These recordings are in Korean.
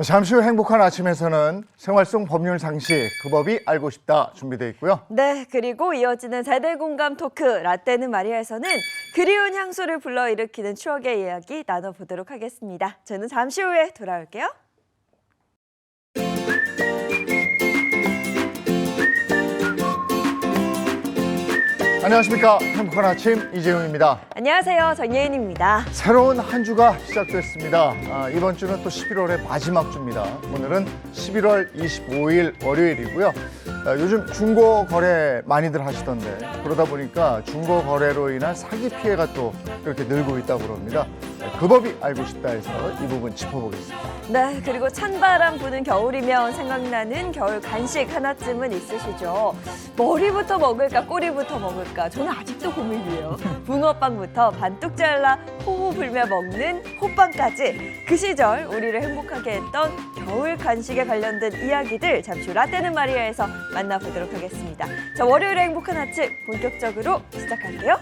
잠시 후 행복한 아침에서는 생활 속 법률 상식, 그 법이 알고 싶다 준비되어 있고요. 네, 그리고 이어지는 세대 공감 토크 라떼는 마리아에서는 그리운 향수를 불러일으키는 추억의 이야기 나눠보도록 하겠습니다. 저는 잠시 후에 돌아올게요. 안녕하십니까. 행복한 아침 이재용입니다. 안녕하세요, 정예인입니다. 새로운 한 주가 시작됐습니다. 이번 주는 또 11월의 마지막 주입니다. 오늘은 11월 25일 월요일이고요. 요즘 중고 거래 많이들 하시던데 그러다 보니까 중고 거래로 인한 사기 피해가 또 그렇게 늘고 있다고 그럽니다. 그 법이 알고 싶다 해서 이 부분 짚어보겠습니다. 네, 그리고 찬바람 부는 겨울이면 생각나는 겨울 간식 하나쯤은 있으시죠? 머리부터 먹을까 꼬리부터 먹을까 저는 아직도 고민이에요. 붕어빵부터 반뚝 잘라 호호 불며 먹는 호빵까지 그 시절 우리를 행복하게 했던 겨울 간식에 관련된 이야기들 잠시 후 라떼는 마리아에서 만나보도록 하겠습니다. 자, 월요일의 행복한 아침 본격적으로 시작할게요.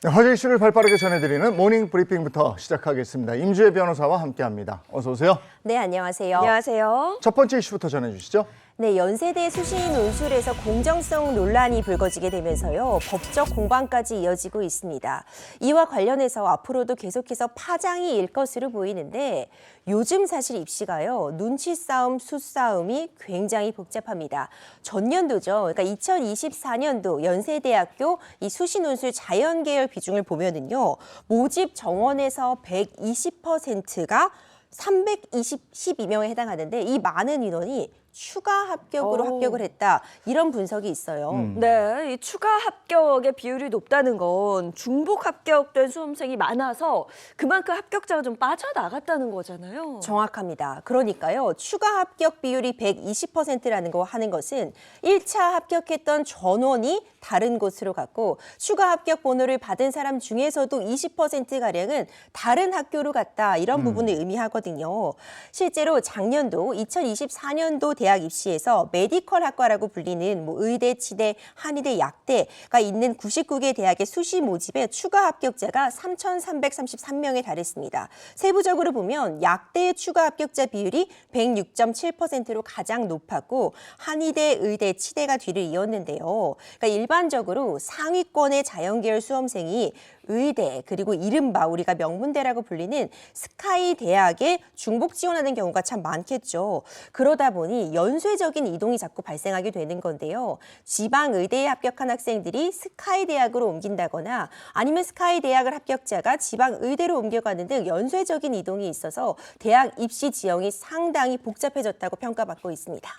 네, 화제 이슈를 발빠르게 전해드리는 모닝 브리핑부터 시작하겠습니다. 임주혜 변호사와 함께합니다. 어서 오세요. 네, 안녕하세요. 안녕하세요. 첫 번째 이슈부터 전해주시죠. 네, 연세대 수시 논술에서 공정성 논란이 불거지게 되면서요, 법적 공방까지 이어지고 있습니다. 이와 관련해서 앞으로도 계속해서 파장이 일 것으로 보이는데 요즘 사실 입시가요, 눈치 싸움, 수싸움이 굉장히 복잡합니다. 전년도죠, 그러니까 2024년도 연세대학교 이 수시 논술 자연계열 비중을 보면은요, 모집 정원에서 120%가 312명에 해당하는데 이 많은 인원이 추가 합격으로 합격을 했다. 이런 분석이 있어요. 네, 이 추가 합격의 비율이 높다는 건 중복 합격된 수험생이 많아서 그만큼 합격자가 좀 빠져나갔다는 거잖아요. 정확합니다. 그러니까요. 추가 합격 비율이 120%라는 거 하는 것은 1차 합격했던 전원이 다른 곳으로 갔고 추가 합격 번호를 받은 사람 중에서도 20%가량은 다른 학교로 갔다. 이런 부분을 의미하거든요. 실제로 작년도 2024년도 대학 입시에서 메디컬 학과라고 불리는 의대, 치대, 한의대, 약대가 있는 99개 대학의 수시 모집에 추가 합격자가 3,333명에 달했습니다. 세부적으로 보면 약대의 추가 합격자 비율이 106.7%로 가장 높았고 한의대, 의대, 치대가 뒤를 이었는데요. 그러니까 일반적으로 상위권의 자연계열 수험생이 의대 그리고 이른바 우리가 명문대라고 불리는 스카이 대학에 중복 지원하는 경우가 참 많겠죠. 그러다 보니 연쇄적인 이동이 자꾸 발생하게 되는 건데요. 지방 의대에 합격한 학생들이 스카이 대학으로 옮긴다거나 아니면 스카이 대학을 합격자가 지방 의대로 옮겨가는 등 연쇄적인 이동이 있어서 대학 입시 지형이 상당히 복잡해졌다고 평가받고 있습니다.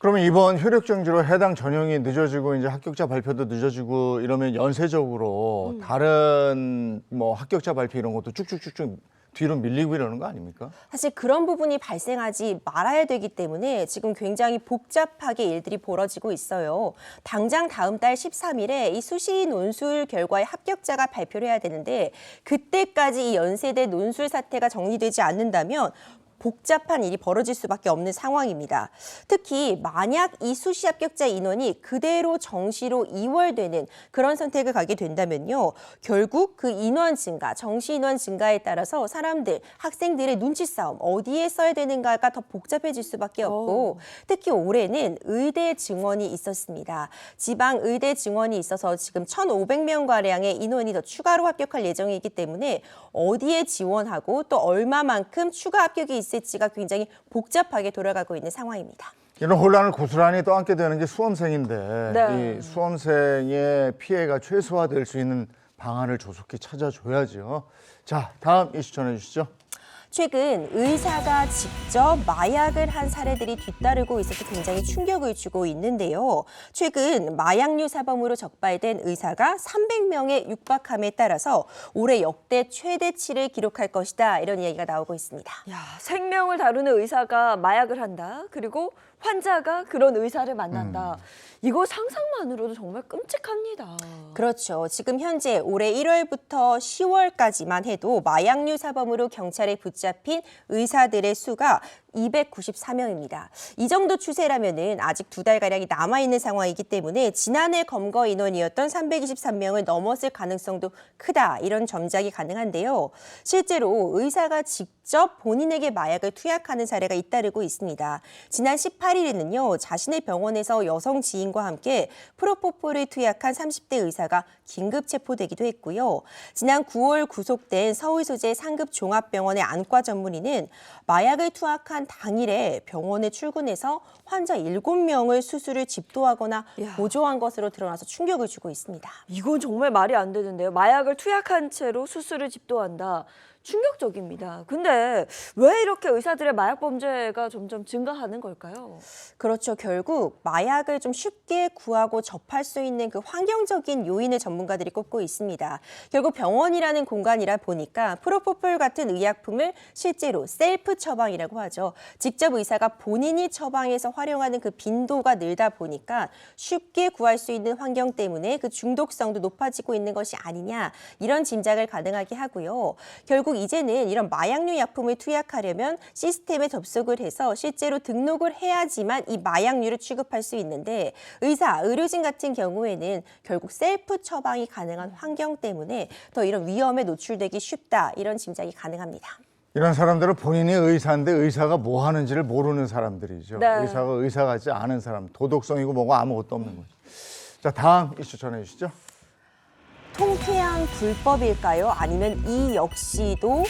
그러면 이번 효력정지로 해당 전형이 늦어지고 이제 합격자 발표도 늦어지고 이러면 연쇄적으로 다른 합격자 발표 이런 것도 쭉쭉쭉쭉 뒤로 밀리고 이러는 거 아닙니까? 사실 그런 부분이 발생하지 말아야 되기 때문에 지금 굉장히 복잡하게 일들이 벌어지고 있어요. 당장 다음 달 13일에 이 수시 논술 결과의 합격자가 발표를 해야 되는데 그때까지 이 연세대 논술 사태가 정리되지 않는다면 복잡한 일이 벌어질 수밖에 없는 상황입니다. 특히 만약 이 수시 합격자 인원이 그대로 정시로 이월되는 그런 선택을 가게 된다면요. 결국 그 인원 증가, 정시 인원 증가에 따라서 사람들, 학생들의 눈치 싸움, 어디에 써야 되는가가 더 복잡해질 수밖에 없고 특히 올해는 의대 증원이 있었습니다. 지방 의대 증원이 있어서 지금 1,500명가량의 인원이 더 추가로 합격할 예정이기 때문에 어디에 지원하고 또 얼마만큼 추가 합격이 있을지가 굉장히 복잡하게 돌아가고 있는 상황입니다. 이런 혼란을 고스란히 떠안게 되는 게 수험생인데 네. 이 수험생의 피해가 최소화될 수 있는 방안을 조속히 찾아줘야죠. 자, 다음 이슈 전해주시죠. 최근 의사가 직접 마약을 한 사례들이 뒤따르고 있어서 굉장히 충격을 주고 있는데요. 최근 마약류 사범으로 적발된 의사가 300명에 육박함에 따라서 올해 역대 최대치를 기록할 것이다. 이런 이야기가 나오고 있습니다. 야, 생명을 다루는 의사가 마약을 한다. 그리고 환자가 그런 의사를 만난다. 이거 상상만으로도 정말 끔찍합니다. 그렇죠. 지금 현재 올해 1월부터 10월까지만 해도 마약류 사범으로 경찰에 붙잡힌 의사들의 수가 294명입니다. 이 정도 추세라면은 아직 2달가량이 남아있는 상황이기 때문에 지난해 검거 인원이었던 323명을 넘었을 가능성도 크다. 이런 점작이 가능한데요. 실제로 의사가 직접 본인에게 마약을 투약하는 사례가 잇따르고 있습니다. 지난 18일에는요. 자신의 병원에서 여성 지인과 함께 프로포폴을 투약한 30대 의사가 긴급 체포되기도 했고요. 지난 9월 구속된 서울 소재 상급 종합병원의 안과 전문의는 마약을 투약한 당일에 병원에 출근해서 환자 7명을 수술을 집도하거나 이야. 보조한 것으로 드러나서 충격을 주고 있습니다. 이건 정말 말이 안 되는데요. 마약을 투약한 채로 수술을 집도한다. 충격적입니다. 근데 왜 이렇게 의사들의 마약 범죄가 점점 증가하는 걸까요? 그렇죠. 결국 마약을 좀 쉽게 구하고 접할 수 있는 그 환경적인 요인을 전문가들이 꼽고 있습니다. 결국 병원이라는 공간이라 보니까 프로포폴 같은 의약품을 실제로 셀프 처방이라고 하죠. 직접 의사가 본인이 처방해서 활용하는 그 빈도가 늘다 보니까 쉽게 구할 수 있는 환경 때문에 그 중독성도 높아지고 있는 것이 아니냐, 이런 짐작을 가능하게 하고요. 결국 이제는 이런 마약류 약품을 투약하려면 시스템에 접속을 해서 실제로 등록을 해야지만 이 마약류를 취급할 수 있는데, 의사, 의료진 같은 경우에는 결국 셀프 처방이 가능한 환경 때문에 더 이런 위험에 노출되기 쉽다, 이런 짐작이 가능합니다. 이런 사람들은 본인이 의사인데 의사가 뭐 하는지를 모르는 사람들이죠. 네. 의사가 의사 같지 않은 사람, 도덕성이고 뭐고 아무것도 없는 거죠. 자, 다음 이슈 전해주시죠. 통쾌한 불법일까요? 아니면 이 역시도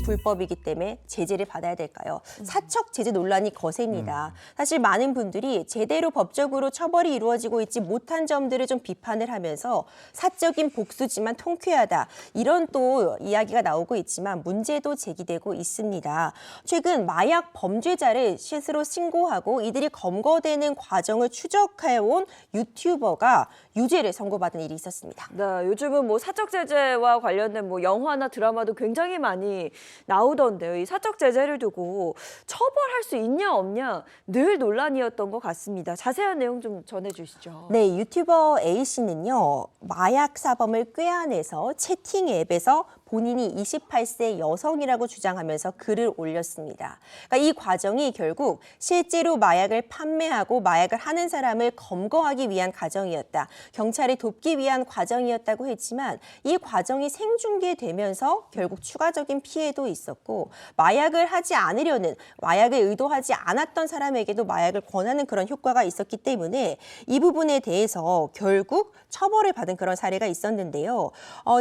불법이기 때문에 제재를 받아야 될까요? 사척 제재 논란이 거셉니다. 사실 많은 분들이 제대로 법적으로 처벌이 이루어지고 있지 못한 점들을 좀 비판을 하면서 사적인 복수지만 통쾌하다, 이런 또 이야기가 나오고 있지만 문제도 제기되고 있습니다. 최근 마약 범죄자를 스스로 신고하고 이들이 검거되는 과정을 추적해온 유튜버가 유죄를 선고받은 일이 있었습니다. 네, 요즘은 뭐 사적 제재와 관련된 뭐 영화나 드라마도 굉장히 많이 나오던데요. 이 사적 제재를 두고 처벌할 수 있냐 없냐 늘 논란이었던 것 같습니다. 자세한 내용 좀 전해주시죠. 네, 유튜버 A씨는요, 마약 사범을 꾀아내서 채팅 앱에서 본인이 28세 여성이라고 주장하면서 글을 올렸습니다. 그러니까 이 과정이 결국 실제로 마약을 판매하고 마약을 하는 사람을 검거하기 위한 과정이었다. 경찰이 돕기 위한 과정이었다고 했지만 이 과정이 생중계되면서 결국 추가적인 피해도 있었고, 마약을 하지 않으려는, 마약을 의도하지 않았던 사람에게도 마약을 권하는 그런 효과가 있었기 때문에 이 부분에 대해서 결국 처벌을 받은 그런 사례가 있었는데요.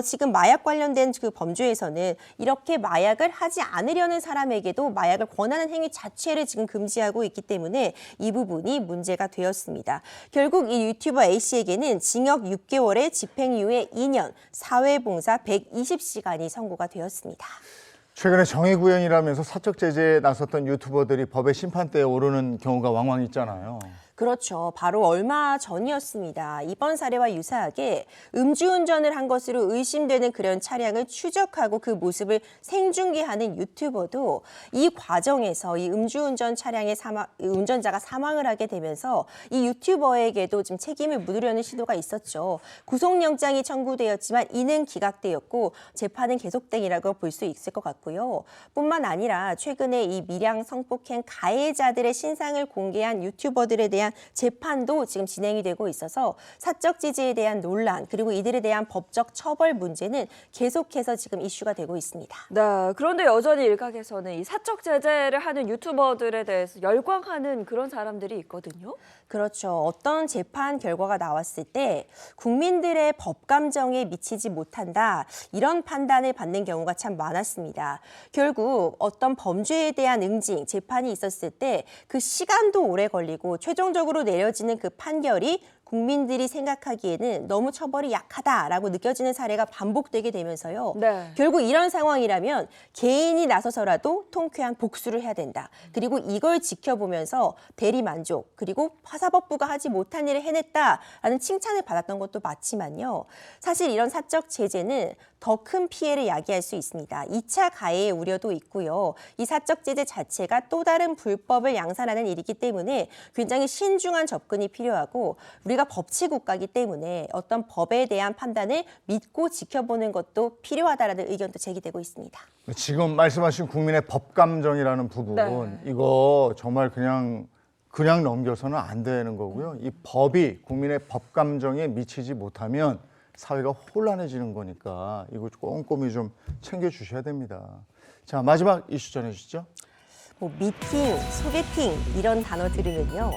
지금 마약 관련된 그 범죄에서는 이렇게 마약을 하지 않으려는 사람에게도 마약을 권하는 행위 자체를 지금 금지하고 있기 때문에 이 부분이 문제가 되었습니다. 결국 이 유튜버 A씨에게는 징역 6개월에 집행유예 2년, 사회봉사 120시간이 선고가 되었습니다. 최근에 정의구현이라면서 사적 제재에 나섰던 유튜버들이 법의 심판대에 오르는 경우가 왕왕 있잖아요. 그렇죠. 바로 얼마 전이었습니다. 이번 사례와 유사하게 음주운전을 한 것으로 의심되는 그런 차량을 추적하고 그 모습을 생중계하는 유튜버도 이 과정에서 이 음주운전 차량의 운전자가 사망을 하게 되면서 이 유튜버에게도 좀 책임을 묻으려는 시도가 있었죠. 구속영장이 청구되었지만 이는 기각되었고 재판은 계속되기라고 볼 수 있을 것 같고요. 뿐만 아니라 최근에 이 밀양 성폭행 가해자들의 신상을 공개한 유튜버들에 대한 재판도 지금 진행이 되고 있어서 사적 제재에 대한 논란, 그리고 이들에 대한 법적 처벌 문제는 계속해서 지금 이슈가 되고 있습니다. 네, 그런데 여전히 일각에서는 이 사적 제재를 하는 유튜버들에 대해서 열광하는 그런 사람들이 있거든요. 그렇죠. 어떤 재판 결과가 나왔을 때 국민들의 법 감정에 미치지 못한다, 이런 판단을 받는 경우가 참 많았습니다. 결국 어떤 범죄에 대한 응징, 재판이 있었을 때 그 시간도 오래 걸리고 최종적으로 내려지는 그 판결이 국민들이 생각하기에는 너무 처벌이 약하다라고 느껴지는 사례가 반복되게 되면서요. 네. 결국 이런 상황이라면 개인이 나서서라도 통쾌한 복수를 해야 된다. 그리고 이걸 지켜보면서 대리 만족, 그리고 사법부가 하지 못한 일을 해냈다라는 칭찬을 받았던 것도 맞지만요. 사실 이런 사적 제재는 더 큰 피해를 야기할 수 있습니다. 2차 가해의 우려도 있고요. 이 사적 제재 자체가 또 다른 불법을 양산하는 일이기 때문에 굉장히 신중한 접근이 필요하고 우리가 법치 국가이기 때문에 어떤 법에 대한 판단을 믿고 지켜보는 것도 필요하다라는 의견도 제기되고 있습니다. 지금 말씀하신 국민의 법감정이라는 부분, 네. 이거 정말 그냥 넘겨서는 안 되는 거고요. 이 법이 국민의 법감정에 미치지 못하면 사회가 혼란해지는 거니까 이거 꼼꼼히 좀 챙겨주셔야 됩니다. 자, 마지막 이슈 전해주시죠. 뭐 미팅, 소개팅 이런 단어 들으면요.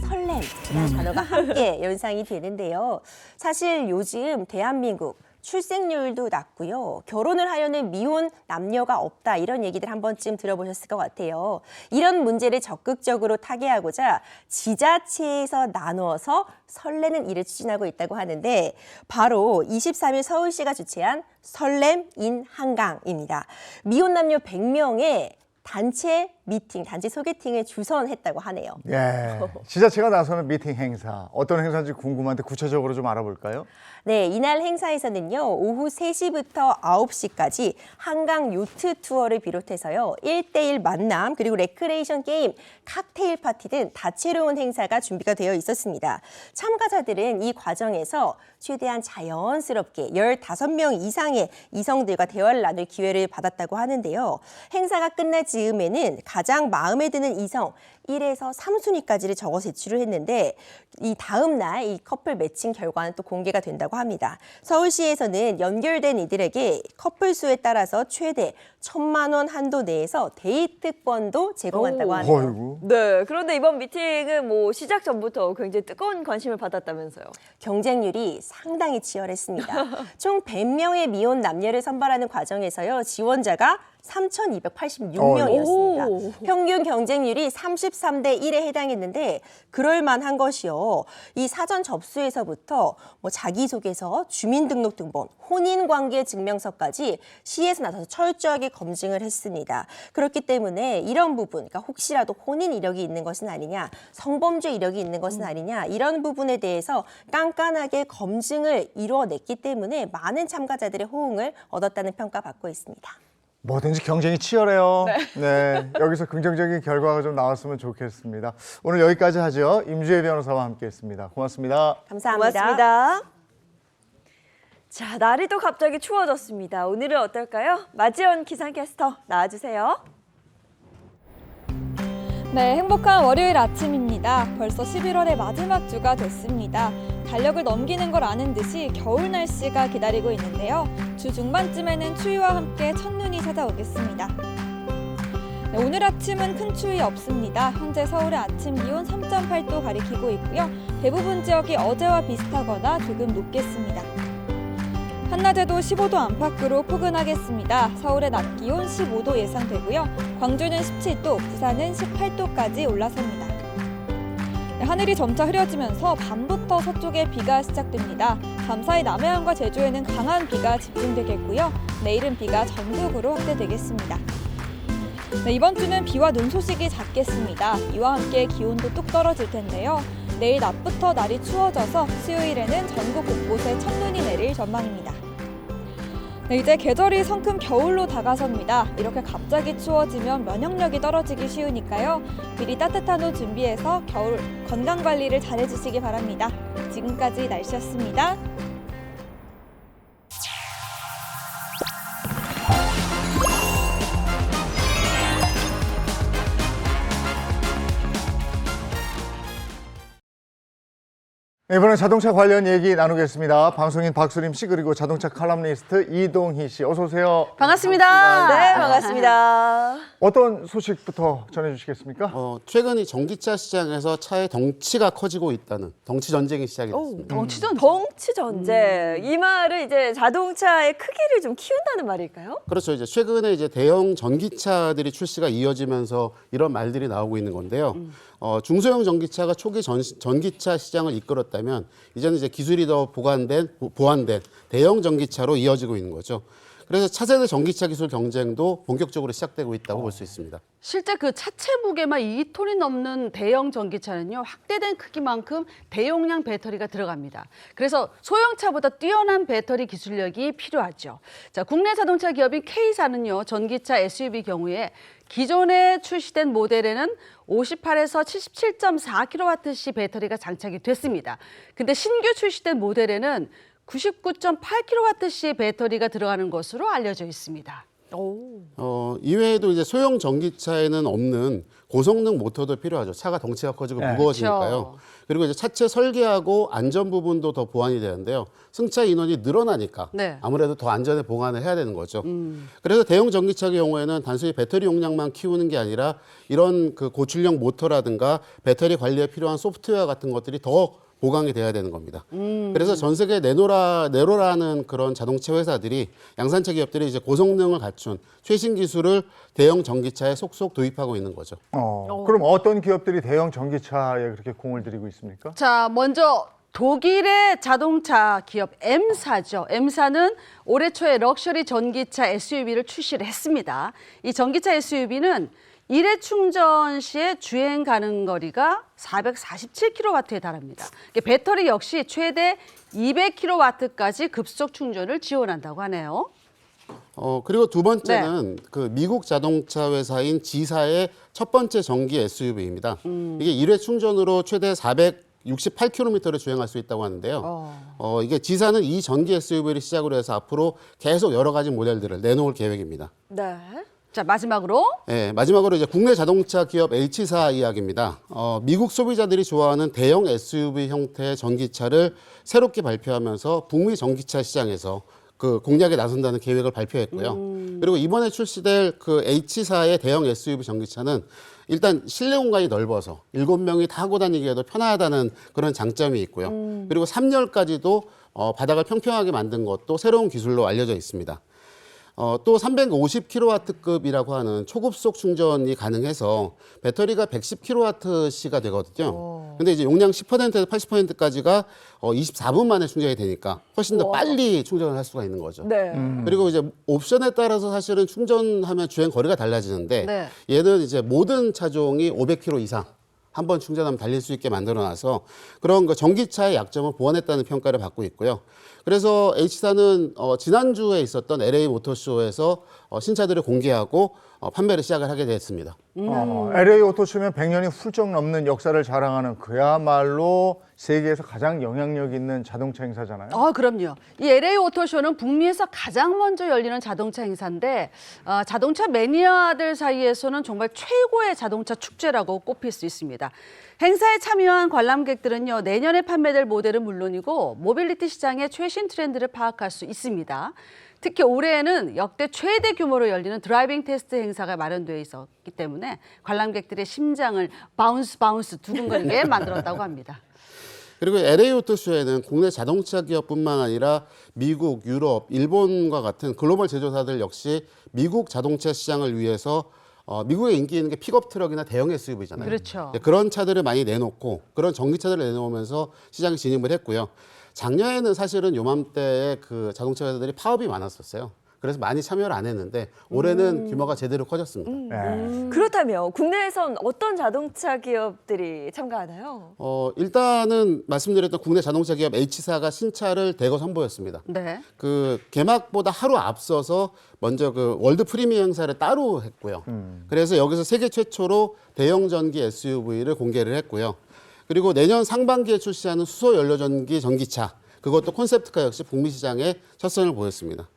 설렘이라는 단어가 함께 연상이 되는데요. 사실 요즘 대한민국 출생률도 낮고요. 결혼을 하려는 미혼 남녀가 없다 이런 얘기들 한 번쯤 들어보셨을 것 같아요. 이런 문제를 적극적으로 타개하고자 지자체에서 나누어서 설레는 일을 추진하고 있다고 하는데 바로 23일 서울시가 주최한 설렘 인 한강입니다. 미혼 남녀 100명의 단체 미팅, 단체 소개팅을 주선했다고 하네요. 예, 지자체가 나서는 미팅 행사, 어떤 행사인지 궁금한데 구체적으로 좀 알아볼까요? 네, 이날 행사에서는요, 오후 3시부터 9시까지 한강 요트 투어를 비롯해서요, 1대1 만남, 그리고 레크레이션 게임, 칵테일 파티 등 다채로운 행사가 준비가 되어 있었습니다. 참가자들은 이 과정에서 최대한 자연스럽게 15명 이상의 이성들과 대화를 나눌 기회를 받았다고 하는데요. 행사가 끝날 즈음에는 가장 마음에 드는 이성 1에서 3순위까지를 적어 제출을 했는데 이 다음 날 이 커플 매칭 결과는 또 공개가 된다고 합니다. 서울시에서는 연결된 이들에게 커플 수에 따라서 최대 1,000만 원 한도 내에서 데이트권도 제공한다고 오. 하네요. 어이구. 네. 그런데 이번 미팅은 뭐 시작 전부터 굉장히 뜨거운 관심을 받았다면서요. 경쟁률이 상당히 치열했습니다. 총 100명의 미혼 남녀를 선발하는 과정에서요. 지원자가 3,286명이었습니다. 오. 평균 경쟁률이 33대 1에 해당했는데 그럴 만한 것이요. 이 사전 접수에서부터 뭐 자기소개서, 주민등록등본, 혼인관계 증명서까지 시에서 나서서 철저하게 검증을 했습니다. 그렇기 때문에 이런 부분, 그러니까 혹시라도 혼인 이력이 있는 것은 아니냐, 성범죄 이력이 있는 것은 아니냐 이런 부분에 대해서 깐깐하게 검증을 이루어냈기 때문에 많은 참가자들의 호응을 얻었다는 평가받고 있습니다. 뭐든지 경쟁이 치열해요. 네, 여기서 긍정적인 결과가 좀 나왔으면 좋겠습니다. 오늘 여기까지 하죠. 임주혜 변호사와 함께했습니다. 고맙습니다. 감사합니다. 고맙습니다. 자, 날이 또 갑자기 추워졌습니다. 오늘은 어떨까요? 마지원 기상캐스터 나와주세요. 네, 행복한 월요일 아침입니다. 벌써 11월의 마지막 주가 됐습니다. 달력을 넘기는 걸 아는 듯이 겨울 날씨가 기다리고 있는데요. 주 중반쯤에는 추위와 함께 첫눈이 찾아오겠습니다. 네, 오늘 아침은 큰 추위 없습니다. 현재 서울의 아침 기온 3.8도 가리키고 있고요. 대부분 지역이 어제와 비슷하거나 조금 높겠습니다. 한낮에도 15도 안팎으로 포근하겠습니다. 서울의 낮 기온 15도 예상되고요. 광주는 17도, 부산은 18도까지 올라섭니다. 네, 하늘이 점차 흐려지면서 밤부터 서쪽에 비가 시작됩니다. 밤사이 남해안과 제주에는 강한 비가 집중되겠고요. 내일은 비가 전국으로 확대되겠습니다. 네, 이번 주는 비와 눈 소식이 잦겠습니다. 이와 함께 기온도 뚝 떨어질 텐데요. 내일 낮부터 날이 추워져서 수요일에는 전국 곳곳에 첫눈이 내릴 전망입니다. 네, 이제 계절이 성큼 겨울로 다가섭니다. 이렇게 갑자기 추워지면 면역력이 떨어지기 쉬우니까요. 미리 따뜻한 옷 준비해서 겨울 건강관리를 잘해주시기 바랍니다. 지금까지 날씨였습니다. 네, 이번엔 자동차 관련 얘기 나누겠습니다. 방송인 박수림 씨 그리고 자동차 칼럼니스트 이동희 씨 어서 오세요. 반갑습니다. 네, 반갑습니다. 어떤 소식부터 전해주시겠습니까? 최근 이 전기차 시장에서 차의 덩치가 커지고 있다는 덩치 전쟁이 시작이 됐습니다. 덩치 전쟁. 이 말은 이제 자동차의 크기를 좀 키운다는 말일까요? 그렇죠. 이제 최근에 이제 대형 전기차들이 출시가 이어지면서 이런 말들이 나오고 있는 건데요. 중소형 전기차가 초기 전기차 시장을 이끌었다. 있다면 이제는 이제 기술이 더 보완된 대형 전기차로 이어지고 있는 거죠. 그래서 차세대 전기차 기술 경쟁도 본격적으로 시작되고 있다고 볼 수 있습니다. 실제 그 차체 무게만 2톤이 넘는 대형 전기차는요, 확대된 크기만큼 대용량 배터리가 들어갑니다. 그래서 소형차보다 뛰어난 배터리 기술력이 필요하죠. 자, 국내 자동차 기업인 K사는요, 전기차 SUV 경우에 기존에 출시된 모델에는 58에서 77.4kWh 배터리가 장착이 됐습니다. 근데 신규 출시된 모델에는 99.8kWh 배터리가 들어가는 것으로 알려져 있습니다. 이외에도 이제 소형 전기차에는 없는 고성능 모터도 필요하죠. 차가 덩치가 커지고 네. 무거워지니까요. 그렇죠. 그리고 이제 차체 설계하고 안전 부분도 더 보완이 되는데요. 승차 인원이 늘어나니까 네. 아무래도 더 안전에 보완을 해야 되는 거죠. 그래서 대형 전기차 경우에는 단순히 배터리 용량만 키우는 게 아니라 이런 그 고출력 모터라든가 배터리 관리에 필요한 소프트웨어 같은 것들이 더 보강이 돼야 되는 겁니다. 그래서 전 세계 네로라는 그런 자동차 회사들이 양산차 기업들이 이제 고성능을 갖춘 최신 기술을 대형 전기차에 속속 도입하고 있는 거죠. 그럼 어떤 기업들이 대형 전기차에 그렇게 공을 들이고 있습니까? 자, 먼저 독일의 자동차 기업 M사죠. M사는 올해 초에 럭셔리 전기차 SUV를 출시를 했습니다. 이 전기차 SUV는 일회 충전 시에 주행 가능 거리가 447kW에 달합니다. 배터리 역시 최대 200kW까지 급속 충전을 지원한다고 하네요. 그리고 두 번째는 그 미국 자동차 회사인 G사의 첫 번째 전기 SUV입니다. 이게 일회 충전으로 최대 468km를 주행할 수 있다고 하는데요. 이게 G사는 이 전기 SUV를 시작으로 해서 앞으로 계속 여러 가지 모델들을 내놓을 계획입니다. 네. 자, 마지막으로 네, 마지막으로 이제 국내 자동차 기업 H사 이야기입니다. 미국 소비자들이 좋아하는 대형 SUV 형태의 전기차를 새롭게 발표하면서 북미 전기차 시장에서 그 공략에 나선다는 계획을 발표했고요. 그리고 이번에 출시될 그 H사의 대형 SUV 전기차는 일단 실내 공간이 넓어서 7명이 타고 다니기에도 편하다는 그런 장점이 있고요. 그리고 3열까지도 바닥을 평평하게 만든 것도 새로운 기술로 알려져 있습니다. 또 350kW급이라고 하는 초급속 충전이 가능해서 배터리가 110kWh가 되거든요. 근데 이제 용량 10%에서 80%까지가 24분 만에 충전이 되니까 훨씬 더 빨리 충전을 할 수가 있는 거죠. 네. 그리고 이제 옵션에 따라서 사실은 충전하면 주행 거리가 달라지는데 네. 얘는 이제 모든 차종이 500km 이상 한 번 충전하면 달릴 수 있게 만들어놔서 그런 그 전기차의 약점을 보완했다는 평가를 받고 있고요. 그래서 H사는 지난주에 있었던 LA 모터쇼에서 신차들을 공개하고 판매를 시작을 하게 됐습니다. LA 오토쇼면 100년이 훌쩍 넘는 역사를 자랑하는 그야말로 세계에서 가장 영향력 있는 자동차 행사잖아요. 그럼요. 이 LA 오토쇼는 북미에서 가장 먼저 열리는 자동차 행사인데 자동차 매니아들 사이에서는 정말 최고의 자동차 축제라고 꼽힐 수 있습니다. 행사에 참여한 관람객들은요, 내년에 판매될 모델은 물론이고 모빌리티 시장의 최신 트렌드를 파악할 수 있습니다. 특히 올해에는 역대 최대 규모로 열리는 드라이빙 테스트 행사가 마련되어 있었기 때문에 관람객들의 심장을 바운스 두근거리게 만들었다고 합니다. 그리고 LA 오토쇼에는 국내 자동차 기업뿐만 아니라 미국, 유럽, 일본과 같은 글로벌 제조사들 역시 미국 자동차 시장을 위해서 미국에 인기 있는 게 픽업 트럭이나 대형 SUV잖아요. 그렇죠. 그런 차들을 많이 내놓고 그런 전기차들을 내놓으면서 시장에 진입을 했고요. 작년에는 사실은 요맘때에 그 자동차 회사들이 파업이 많았었어요. 그래서 많이 참여를 안 했는데 올해는 규모가 제대로 커졌습니다. 그렇다면 국내에선 어떤 자동차 기업들이 참가하나요? 일단은 말씀드렸던 국내 자동차 기업 H사가 신차를 대거 선보였습니다. 네. 그 개막보다 하루 앞서서 먼저 그 월드 프리미어 행사를 따로 했고요. 그래서 여기서 세계 최초로 대형 전기 SUV를 공개를 했고요. 그리고 내년 상반기에 출시하는 수소 연료전기 전기차, 그것도 콘셉트카 역시 북미 시장에 첫 선을 보였습니다.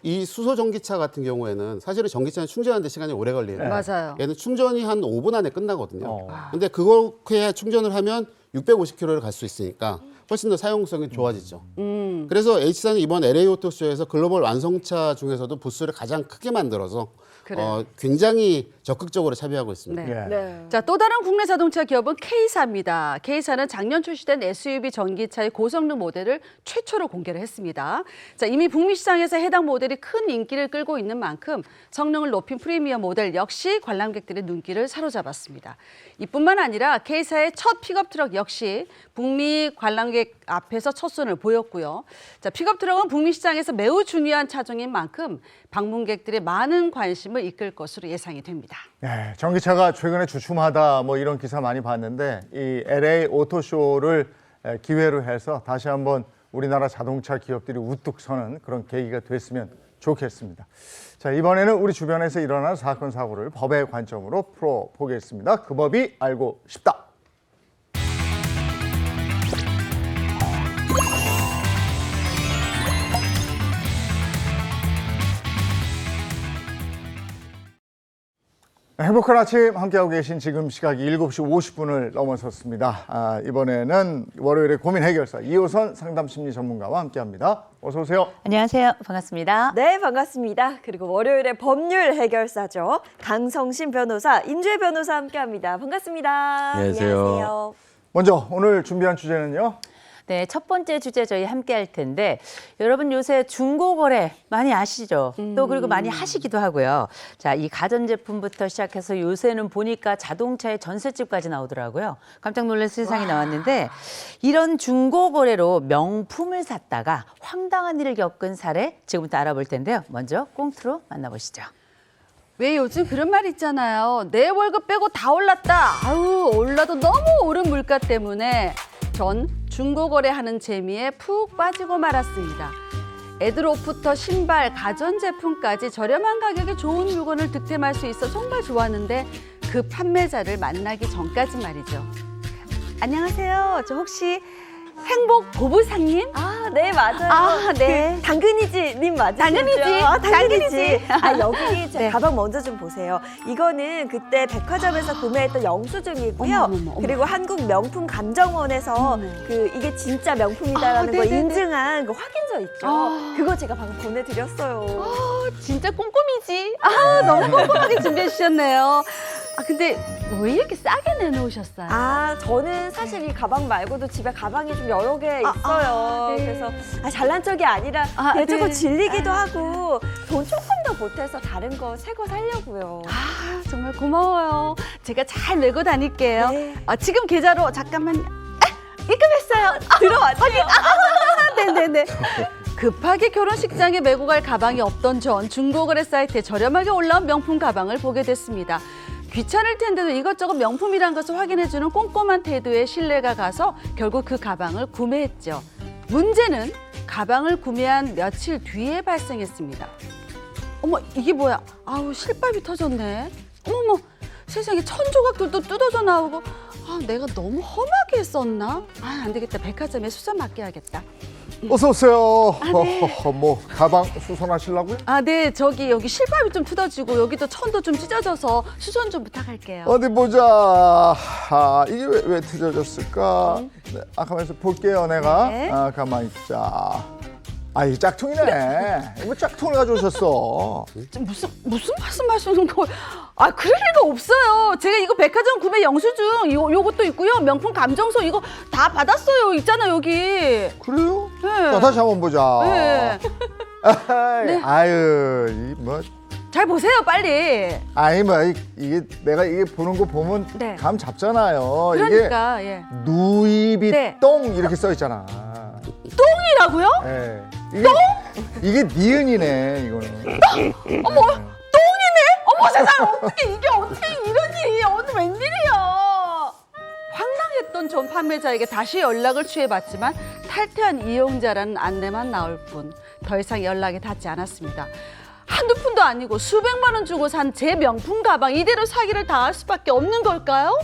이 수소 전기차 같은 경우에는 사실은 전기차는 충전하는데 시간이 오래 걸리는데 맞아요. 얘는 충전이 한 5분 안에 끝나거든요. 근데 그렇게 충전을 하면 650km를 갈 수 있으니까 훨씬 더 사용성이 좋아지죠. 그래서 H사는 이번 LA 오토쇼에서 글로벌 완성차 중에서도 부스를 가장 크게 만들어서 그래요. 굉장히 적극적으로 참여하고 있습니다. 네. 예. 네. 자, 또 다른 국내 자동차 기업은 K사입니다. K사는 작년 출시된 SUV 전기차의 고성능 모델을 최초로 공개를 했습니다. 자, 이미 북미 시장에서 해당 모델이 큰 인기를 끌고 있는 만큼 성능을 높인 프리미엄 모델 역시 관람객들의 눈길을 사로잡았습니다. 이뿐만 아니라 K사의 첫 픽업 트럭 역시 북미 관람객 앞에서 첫 손을 보였고요. 자, 픽업 트럭은 북미 시장에서 매우 중요한 차종인 만큼 방문객들의 많은 관심을 이끌 것으로 예상이 됩니다. 네, 전기차가 최근에 주춤하다 뭐 이런 기사 많이 봤는데 이 LA 오토쇼를 기회로 해서 다시 한번 우리나라 자동차 기업들이 우뚝 서는 그런 계기가 됐으면 좋겠습니다. 자, 이번에는 우리 주변에서 일어나는 사건 사고를 법의 관점으로 풀어보겠습니다. 그 법이 알고 싶다. 행복한 아침 함께하고 계신 지금 시각이 7시 50분을 넘어섰습니다. 이번에는 월요일의 고민 해결사 이호선 상담심리 전문가와 함께합니다. 어서 오세요. 안녕하세요. 반갑습니다. 네, 반갑습니다. 그리고 월요일에 법률 해결사죠. 강성신 변호사, 임주혜 변호사 함께합니다. 반갑습니다. 안녕하세요. 먼저 오늘 준비한 주제는요. 네, 첫 번째 주제 저희 함께 할 텐데 여러분 요새 중고거래 많이 아시죠? 또 그리고 많이 하시기도 하고요. 자, 이 가전제품부터 시작해서 요새는 보니까 자동차의 전셋집까지 나오더라고요. 깜짝 놀랄 세상이 나왔는데 이런 중고거래로 명품을 샀다가 황당한 일을 겪은 사례 지금부터 알아볼 텐데요. 먼저 꽁트로 만나보시죠. 왜 요즘 그런 말 있잖아요. 내 월급 빼고 다 올랐다. 아우, 올라도 너무 오른 물가 때문에 전 중고거래하는 재미에 푹 빠지고 말았습니다. 애드로부터 신발, 가전제품까지 저렴한 가격에 좋은 물건을 득템할 수 있어 정말 좋았는데 그 판매자를 만나기 전까지 말이죠. 안녕하세요. 저 혹시 행복 보부상님? 아, 네, 맞아요. 아, 네. 그 당근이지 님 맞으시죠? 당근이지. 당근이지. 아, 여기 제 네. 가방 먼저 좀 보세요. 이거는 그때 백화점에서 구매했던 영수증이고요. 어머. 그리고 한국 명품 감정원에서 그 이게 진짜 명품이다라는 거 네네네. 인증한 그 확인서 있죠. 그거 제가 방금 보내드렸어요. 진짜 꼼꼼이지. 아, 너무 꼼꼼하게 준비해 주셨네요. 아, 근데 왜 이렇게 싸게 내놓으셨어요? 아, 저는 사실 이 가방 말고도 집에 가방이 좀 여러 개 있어요. 네. 그래서 잘난 척이 아니라 네. 조금 질리기도 하고 돈 조금 더 보태서 다른 거 새 거 사려고요. 아, 정말 고마워요. 제가 잘 메고 다닐게요. 네. 지금 계좌로 잠깐만요. 입금했어요. 들어왔죠? 네네네. 급하게 결혼식장에 메고 갈 가방이 없던 전 중고거래 사이트에 저렴하게 올라온 명품 가방을 보게 됐습니다. 귀찮을 텐데도 이것저것 명품이란 것을 확인해주는 꼼꼼한 태도에 신뢰가 가서 결국 그 가방을 구매했죠. 문제는 가방을 구매한 며칠 뒤에 발생했습니다. 어머, 이게 뭐야? 아우, 실밥이 터졌네. 어머머, 세상에 천 조각들도 뜯어져 나오고. 아, 내가 너무 험하게 했었나? 아, 안 되겠다. 백화점에 수선 맡겨야겠다. 어서 오세요. 뭐 가방 수선하시려고요? 아, 네. 여기 실밥이 좀 뜯어지고 여기도 천도 좀 찢어져서 수선 좀 부탁할게요. 어디 보자. 이게 왜 찢어졌을까? 네, 가만있어 볼게요, 내가. 네. 가만히 있자. 이 짝퉁이네. 뭐 짝퉁을 가져오셨어. 무슨 말씀하시는 거예요? 아, 그럴 리가 없어요. 제가 이거 백화점 구매 영수증 요것도 있고요. 명품 감정서 이거 다 받았어요. 있잖아, 여기. 그래요? 네. 자, 다시 한번 보자. 네. 아유, 잘 보세요, 빨리. 이게 내가 이게 보는 거 보면 네. 감 잡잖아요. 그러니까, 예. 이게 누이비 네. 똥 이렇게 써 있잖아. 똥이라고요? 예. 이게 니은이네, 이거는. 어머, 똥이네? 어머, 세상에, 어떻게 이런 일이 오늘 웬일이야? 황당했던 전 판매자에게 다시 연락을 취해봤지만 탈퇴한 이용자라는 안내만 나올 뿐 더 이상 연락이 닿지 않았습니다. 한두 푼도 아니고 수백만 원 주고 산 제 명품 가방 이대로 사기를 당할 수밖에 없는 걸까요?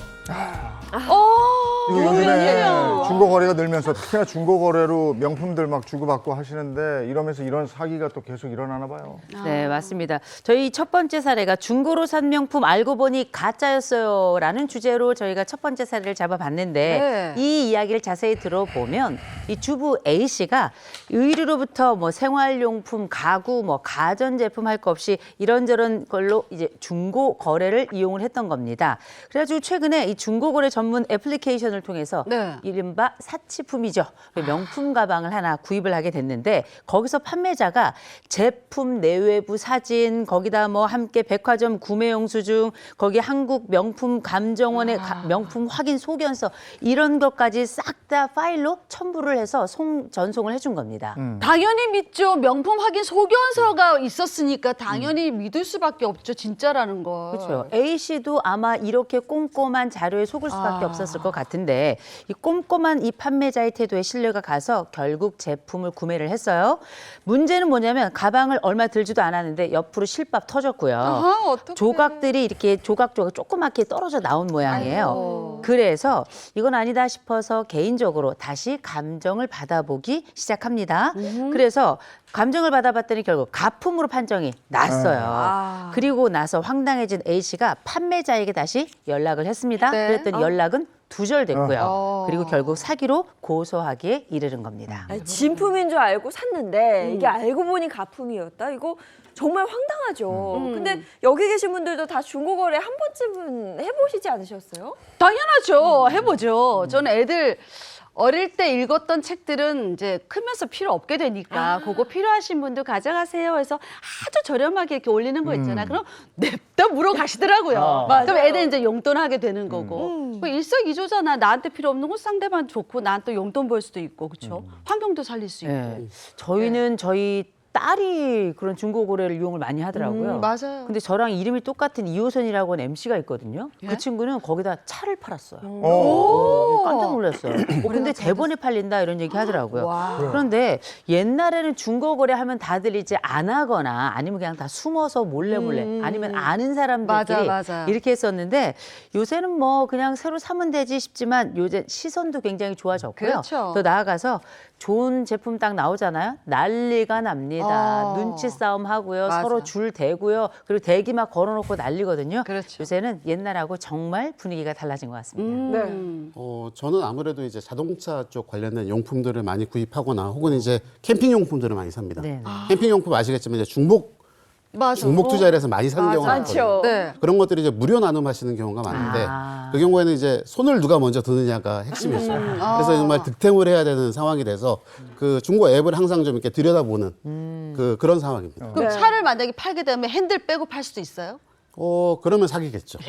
이거 요즘에 웬일이야. 중고 거래가 늘면서 특히나 중고 거래로 명품들 막 주고받고 하시는데 이러면서 이런 사기가 또 계속 일어나나 봐요. 네, 맞습니다. 저희 첫 번째 사례가 중고로 산 명품 알고 보니 가짜였어요라는 주제로 저희가 첫 번째 사례를 잡아봤는데 네. 이 이야기를 자세히 들어보면 이 주부 A 씨가 의류로부터 뭐 생활용품, 가구, 뭐 가전제품 할 거 없이 이런저런 걸로 이제 중고 거래를 이용을 했던 겁니다. 그래가지고 최근에 이 중고 거래 전문 애플리케이션을 통해서 네. 이른바 사치품이죠. 명품 가방을 하나 구입을 하게 됐는데 거기서 판매자가 제품 내외부 사진, 거기다 뭐 함께 백화점 구매 영수증, 거기 한국 명품 감정원의 명품 확인 소견서 이런 것까지 싹 다 파일로 첨부를 해서 전송을 해준 겁니다. 당연히 믿죠. 명품 확인 소견서가 있었으니까 당연히 믿을 수밖에 없죠. 진짜라는 거. 그렇죠. A 씨도 아마 이렇게 꼼꼼한 자료에 속을 수밖에 없었을 것 같은데 이 꼼꼼한 이 판매자의 태도에 신뢰가 가서 결국 제품을 구매를 했어요. 문제는 뭐냐면 가방을 얼마 들지도 않았는데 옆으로 실밥 터졌고요. 아하, 어떡해. 조각들이 이렇게 조각조각 조그맣게 떨어져 나온 모양이에요. 아이고. 그래서 이건 아니다 싶어서 개인적으로 다시 감정을 받아보기 시작합니다. 그래서 감정을 받아봤더니 결국 가품으로 판정이 났어요. 그리고 나서 황당해진 A 씨가 판매자에게 다시 연락을 했습니다. 네. 그랬더니 연락은 두절됐고요. 어. 그리고 결국 사기로 고소하기에 이르는 겁니다. 아니, 진품인 줄 알고 샀는데 이게 알고 보니 가품이었다. 이거 정말 황당하죠. 근데 여기 계신 분들도 다 중고 거래 한 번쯤은 해보시지 않으셨어요? 당연하죠. 해보죠. 저는 애들 어릴 때 읽었던 책들은 이제 크면서 필요 없게 되니까 그거 필요하신 분들 가져가세요 해서 아주 저렴하게 이렇게 올리는 거 있잖아요. 그럼 냅다 물어가시더라고요. 그럼 애들 이제 용돈하게 되는 거고. 그 일석이조잖아. 나한테 필요 없는 건 상대방 좋고 나한테 용돈 벌 수도 있고 그렇죠. 환경도 살릴 수 있고. 네. 저희는 저희 딸이 그런 중고 거래를 이용을 많이 하더라고요. 맞아요. 근데 저랑 이름이 똑같은 이효선이라고 하는 MC가 있거든요. 예? 그 친구는 거기다 차를 팔았어요. 오. 깜짝 놀랐어요. 근데 대번에 팔린다 이런 얘기 하더라고요. 그런데 옛날에는 중고 거래하면 다들 이제 안 하거나 아니면 그냥 다 숨어서 몰래 아니면 아는 사람들끼리 맞아. 이렇게 했었는데 요새는 뭐 그냥 새로 사면 되지 싶지만 요새 시선도 굉장히 좋아졌고요. 그렇죠. 더 나아가서 좋은 제품 딱 나오잖아요. 난리가 납니다. 눈치 싸움 하고요. 맞아. 서로 줄 대고요. 그리고 대기 막 걸어놓고 난리거든요. 그렇죠. 요새는 옛날하고 정말 분위기가 달라진 것 같습니다. 네. 저는 아무래도 이제 자동차 쪽 관련된 용품들을 많이 구입하거나 혹은 이제 캠핑 용품들을 많이 삽니다. 네. 캠핑 용품 아시겠지만 이제 중복 투자를 해서 많이 사는 경우가 많죠. 많거든요. 네. 그런 것들이 이제 무료 나눔하시는 경우가 많은데 그 경우에는 이제 손을 누가 먼저 드느냐가 핵심이었어요. 그래서 정말 득템을 해야 되는 상황이 돼서 그 중고 앱을 항상 좀 이렇게 들여다보는 그런 상황입니다. 그럼 차를 만약에 팔게 되면 핸들 빼고 팔 수도 있어요? 그러면 사기겠죠.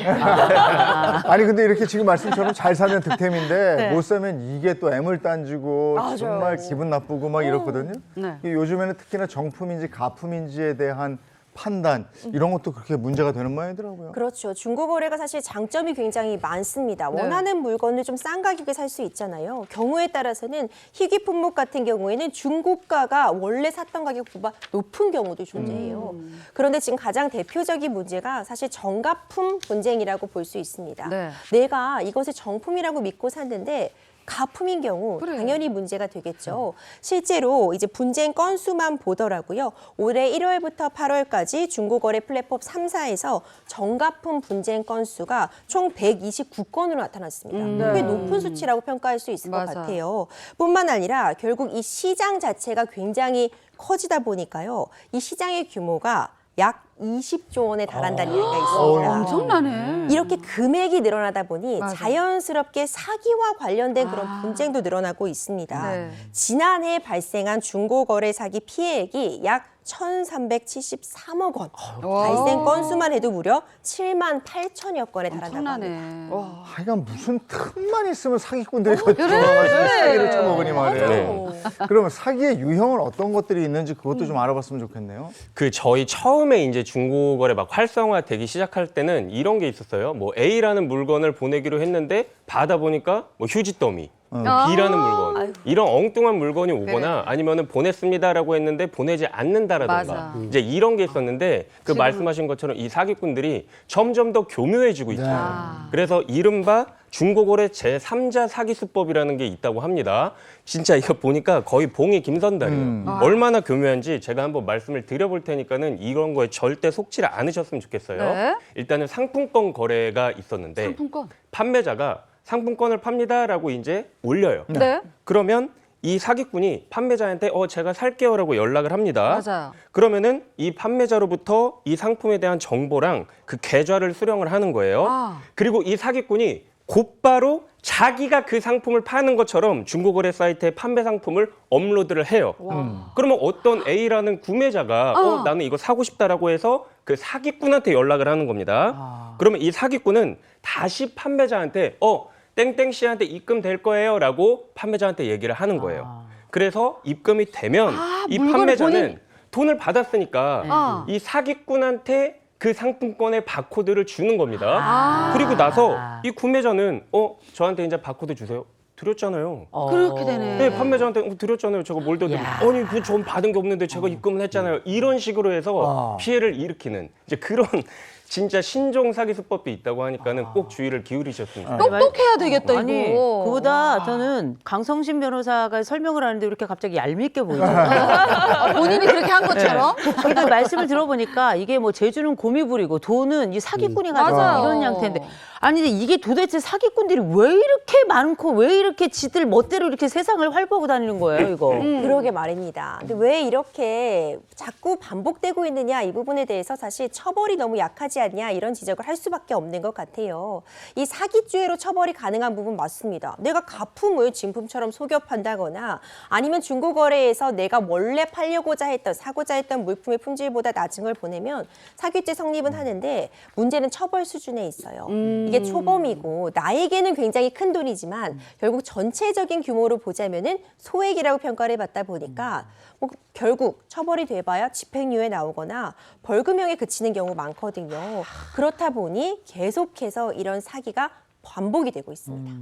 아니 근데 이렇게 지금 말씀처럼 잘 사면 득템인데 못 사면 이게 또 애물 딴지고 맞아요. 정말 기분 나쁘고 막 이렇거든요. 네. 요즘에는 특히나 정품인지 가품인지에 대한 판단 이런 것도 그렇게 문제가 되는 모양이더라고요. 그렇죠. 중고 거래가 사실 장점이 굉장히 많습니다. 네. 원하는 물건을 좀 싼 가격에 살 수 있잖아요. 경우에 따라서는 희귀 품목 같은 경우에는 중고가가 원래 샀던 가격보다 높은 경우도 존재해요. 그런데 지금 가장 대표적인 문제가 사실 정가품 분쟁이라고 볼 수 있습니다. 네. 내가 이것을 정품이라고 믿고 샀는데 가품인 경우 그래. 당연히 문제가 되겠죠. 실제로 이제 분쟁 건수만 보더라고요. 올해 1월부터 8월까지 중고거래 플랫폼 3사에서 정가품 분쟁 건수가 총 129건으로 나타났습니다. 꽤 높은 수치라고 평가할 수 있을 맞아. 것 같아요. 뿐만 아니라 결국 이 시장 자체가 굉장히 커지다 보니까요. 이 시장의 규모가 약 20조 원에 달한다는 얘기가 있습니다. 엄청나네. 이렇게 금액이 늘어나다 보니 맞아. 자연스럽게 사기와 관련된 그런 분쟁도 늘어나고 있습니다. 네. 지난해 발생한 중고거래 사기 피해액이 약 1,373억 원. 발생 건수만 해도 무려 7만 8천여 건에 달한다고 합니다. 엄청나네. 하여간 무슨 틈만 있으면 사기꾼들이 들어와가지고 사기를 쳐먹으니 말이에요. 그러면 사기의 유형은 어떤 것들이 있는지 그것도 좀 알아봤으면 좋겠네요. 저희 처음에 이제 중고거래 막 활성화되기 시작할 때는 이런 게 있었어요. 뭐 A라는 물건을 보내기로 했는데 받아보니까 뭐 휴지 더미, B라는 물건. 이런 엉뚱한 물건이 오거나 아니면은 보냈습니다라고 했는데 보내지 않는다라던가 맞아. 이제 이런 게 있었는데 그 말씀하신 것처럼 이 사기꾼들이 점점 더 교묘해지고 있죠. 그래서 이른바 중고거래 제3자 사기 수법이라는 게 있다고 합니다. 진짜 이거 보니까 거의 봉이 김선달이에요. 얼마나 교묘한지 제가 한번 말씀을 드려볼 테니까는 이런 거에 절대 속지 않으셨으면 좋겠어요. 네. 일단은 상품권 거래가 있었는데 상품권. 판매자가 상품권을 팝니다라고 이제 올려요. 네. 그러면 이 사기꾼이 판매자한테 제가 살게요라고 연락을 합니다. 맞아요. 그러면은 이 판매자로부터 이 상품에 대한 정보랑 그 계좌를 수령을 하는 거예요. 그리고 이 사기꾼이 곧바로 자기가 그 상품을 파는 것처럼 중고거래 사이트에 판매 상품을 업로드를 해요. 그러면 어떤 A라는 구매자가 나는 이거 사고 싶다라고 해서 그 사기꾼한테 연락을 하는 겁니다. 그러면 이 사기꾼은 다시 판매자한테 땡땡 씨한테 입금될 거예요라고 판매자한테 얘기를 하는 거예요. 그래서 입금이 되면 이 물건을 판매자는 돈을 받았으니까 이 사기꾼한테 그 상품권의 바코드를 주는 겁니다. 그리고 나서 이 구매자는 저한테 이제 바코드 주세요. 드렸잖아요. 그렇게 되네. 네, 판매자한테 드렸잖아요. 제가 뭘 더 드렸어요. 아니, 그전 받은 게 없는데 제가 입금을 했잖아요. 이런 식으로 해서 피해를 일으키는 이제 그런 진짜 신종 사기 수법도 있다고 하니까는 꼭 주의를 기울이셨으면 좋겠습니다. 똑똑해야 되겠다, 아니, 이거. 그보다 저는 강성신 변호사가 설명을 하는데 왜 이렇게 갑자기 얄밉게 보이잖아요. 본인이 그렇게 한 것처럼. 그러니까 말씀을 들어보니까 이게 뭐 제주는 곰이 부리고 돈은 이 사기꾼이 가지고 맞아요. 이런 양태인데 아니 근데 이게 도대체 사기꾼들이 왜 이렇게 많고 왜 이렇게 지들 멋대로 이렇게 세상을 활보하고 다니는 거예요 이거. 그러게 말입니다. 근데 왜 이렇게 자꾸 반복되고 있느냐 이 부분에 대해서 사실 처벌이 너무 약하지 않냐 이런 지적을 할 수밖에 없는 것 같아요. 이 사기죄로 처벌이 가능한 부분 맞습니다. 내가 가품을 진품처럼 속여 판다거나 아니면 중고거래에서 내가 원래 팔려고자 했던 사고자 했던 물품의 품질보다 낮은 걸 보내면 사기죄 성립은 하는데 문제는 처벌 수준에 있어요. 이게 초범이고 나에게는 굉장히 큰 돈이지만 결국 전체적인 규모로 보자면은 소액이라고 평가를 받다 보니까 뭐 결국 처벌이 돼봐야 집행유예 나오거나 벌금형에 그치는 경우 많거든요. 그렇다 보니 계속해서 이런 사기가 반복이 되고 있습니다.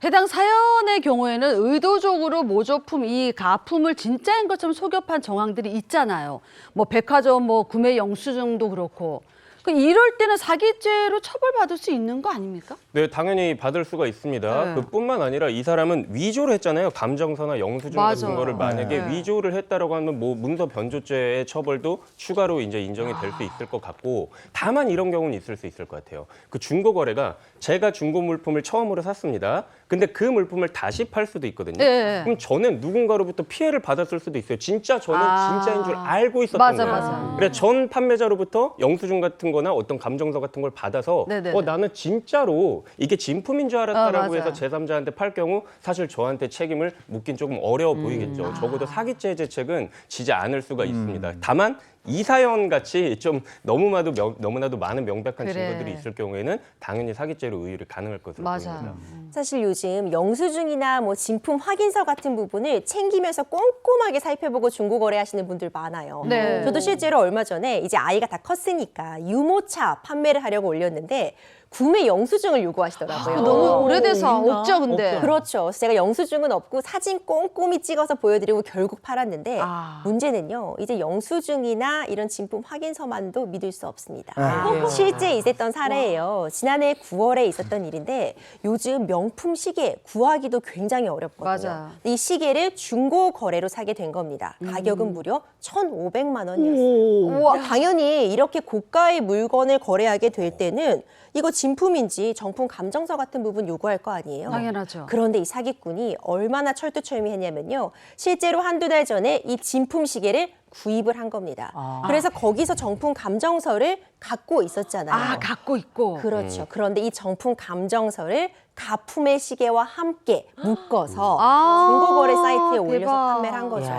해당 사연의 경우에는 의도적으로 모조품, 이 가품을 진짜인 것처럼 속여 판 정황들이 있잖아요. 뭐 백화점 뭐 구매 영수증도 그렇고. 이럴 때는 사기죄로 처벌받을 수 있는 거 아닙니까? 네, 당연히 받을 수가 있습니다. 네. 그뿐만 아니라 이 사람은 위조를 했잖아요. 감정서나 영수증 같은 맞아요. 거를 만약에 네. 위조를 했다라고 하면 뭐 문서 변조죄의 처벌도 추가로 이제 인정이 될 수 있을 것 같고, 다만 이런 경우는 있을 수 있을 것 같아요. 그 중고 거래가 제가 중고 물품을 처음으로 샀습니다. 근데 그 물품을 다시 팔 수도 있거든요. 네. 그럼 저는 누군가로부터 피해를 받았을 수도 있어요. 진짜 저는 진짜인 줄 알고 있었던 맞아, 거예요. 맞아. 그래 전 판매자로부터 영수증 같은 거나 어떤 감정서 같은 걸 받아서 네네네. 나는 진짜로 이게 진품인 줄 알았다라고 맞아요. 해서 제3자한테 팔 경우 사실 저한테 책임을 묻긴 조금 어려워 보이겠죠. 적어도 사기죄 죄책은 지지 않을 수가 있습니다. 다만 이 사연 같이 좀 너무나도 많은 명백한 그래. 증거들이 있을 경우에는 당연히 사기죄로 의율이 가능할 것으로 맞아. 보입니다. 사실 요즘 영수증이나 뭐 진품 확인서 같은 부분을 챙기면서 꼼꼼하게 살펴보고 중고거래하시는 분들 많아요. 네. 저도 실제로 얼마 전에 이제 아이가 다 컸으니까 유모차 판매를 하려고 올렸는데 구매 영수증을 요구하시더라고요. 너무 오래돼서 없죠, 근데. 그렇죠. 그래서 제가 영수증은 없고 사진 꼼꼼히 찍어서 보여드리고 결국 팔았는데 문제는요. 이제 영수증이나 이런 진품 확인서만도 믿을 수 없습니다. 실제 있었던 사례예요. 지난해 9월에 있었던 일인데 요즘 명품 시계 구하기도 굉장히 어렵거든요. 맞아요. 이 시계를 중고 거래로 사게 된 겁니다. 가격은 무려 1,500만 원이었어요. 당연히 이렇게 고가의 물건을 거래하게 될 때는 이거 진품인지 정품 감정서 같은 부분 요구할 거 아니에요. 당연하죠. 그런데 이 사기꾼이 얼마나 철두철미했냐면요. 실제로 한두 달 전에 이 진품 시계를 구입을 한 겁니다. 그래서 거기서 정품 감정서를 갖고 있었잖아요. 갖고 있고. 그렇죠. 그런데 이 정품 감정서를 가품의 시계와 함께 묶어서 중고거래 사이트에 올려서 대박. 판매를 한 거죠.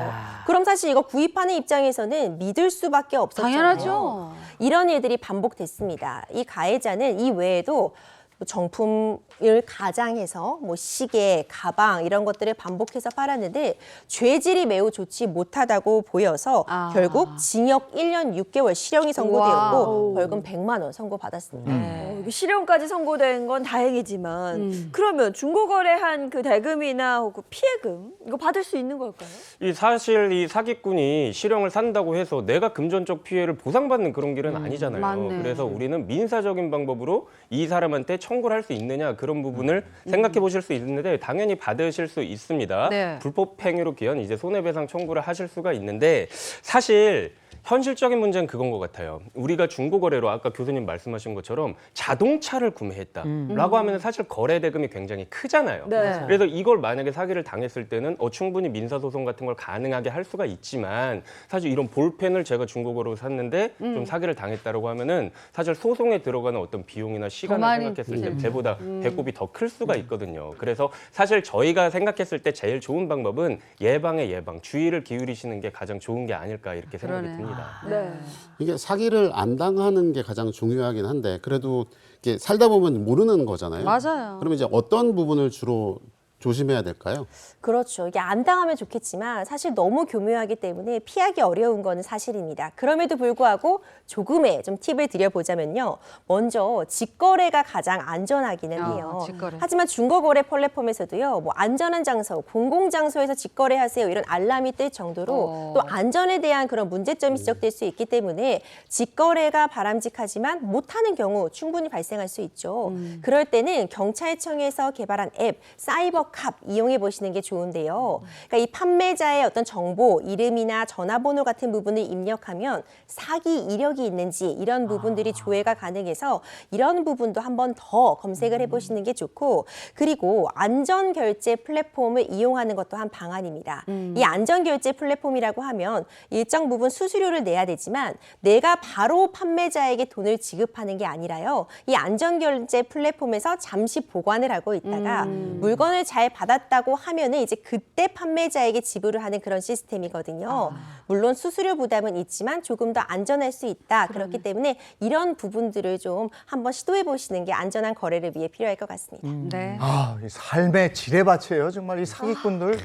그럼 사실 이거 구입하는 입장에서는 믿을 수밖에 없었잖아요. 당연하죠. 이런 일들이 반복됐습니다. 이 가해자는 이 외에도 뭐 정품을 가장해서 뭐 시계, 가방 이런 것들을 반복해서 팔았는데 죄질이 매우 좋지 못하다고 보여서 결국 징역 1년 6개월 실형이 선고되었고 와우. 벌금 100만 원 선고받았습니다. 이게 실형까지 선고된 건 다행이지만 그러면 중고거래한 그 대금이나 혹은 피해금 이거 받을 수 있는 걸까요? 사실 이 사기꾼이 실형을 산다고 해서 내가 금전적 피해를 보상받는 그런 길은 아니잖아요. 맞네. 그래서 우리는 민사적인 방법으로 이 사람한테 청구를 할 수 있느냐 그런 부분을 생각해 보실 수 있는데 당연히 받으실 수 있습니다. 네. 불법 행위로 기한 이제 손해배상 청구를 하실 수가 있는데 사실 현실적인 문제는 그건 것 같아요. 우리가 중고거래로 아까 교수님 말씀하신 것처럼 자동차를 구매했다라고 하면 사실 거래 대금이 굉장히 크잖아요. 네. 그래서 이걸 만약에 사기를 당했을 때는 충분히 민사소송 같은 걸 가능하게 할 수가 있지만 사실 이런 볼펜을 제가 중고거래로 샀는데 좀 사기를 당했다라고 하면은 사실 소송에 들어가는 어떤 비용이나 시간을 많이 생각했을 때 배보다 배꼽이 더 클 수가 있거든요. 그래서 사실 저희가 생각했을 때 제일 좋은 방법은 예방의 예방, 주의를 기울이시는 게 가장 좋은 게 아닐까 이렇게 생각이 그러네. 듭니다. 네. 이게 사기를 안 당하는 게 가장 중요하긴 한데 그래도 이게 살다 보면 모르는 거잖아요. 맞아요. 그러면 이제 어떤 부분을 주로 조심해야 될까요? 그렇죠. 이게 안 당하면 좋겠지만 사실 너무 교묘하기 때문에 피하기 어려운 건 사실입니다. 그럼에도 불구하고 조금의 좀 팁을 드려보자면요. 먼저 직거래가 가장 안전하기는 해요. 직거래. 하지만 중고거래 플랫폼에서도요. 뭐 안전한 장소, 공공장소에서 직거래하세요 이런 알람이 뜰 정도로 또 안전에 대한 그런 문제점이 지적될 수 있기 때문에 직거래가 바람직하지만 못하는 경우 충분히 발생할 수 있죠. 그럴 때는 경찰청에서 개발한 앱 사이버캅 이용해 보시는 게 좋은데요. 그러니까 이 판매자의 어떤 정보, 이름이나 전화번호 같은 부분을 입력하면 사기 이력이 있는지 이런 부분들이 조회가 가능해서 이런 부분도 한 번 더 검색을 해보시는 게 좋고 그리고 안전결제 플랫폼을 이용하는 것도 한 방안입니다. 이 안전결제 플랫폼이라고 하면 일정 부분 수수료를 내야 되지만 내가 바로 판매자에게 돈을 지급하는 게 아니라요. 이 안전결제 플랫폼에서 잠시 보관을 하고 있다가 물건을 잘 받았다고 하면은 이제 그때 판매자에게 지불을 하는 그런 시스템이거든요. 물론 수수료 부담은 있지만 조금 더 안전할 수 있다. 그렇기 때문에 이런 부분들을 좀 한번 시도해 보시는 게 안전한 거래를 위해 필요할 것 같습니다. 네. 이 삶의 지뢰밭이에요. 정말 이 사기꾼들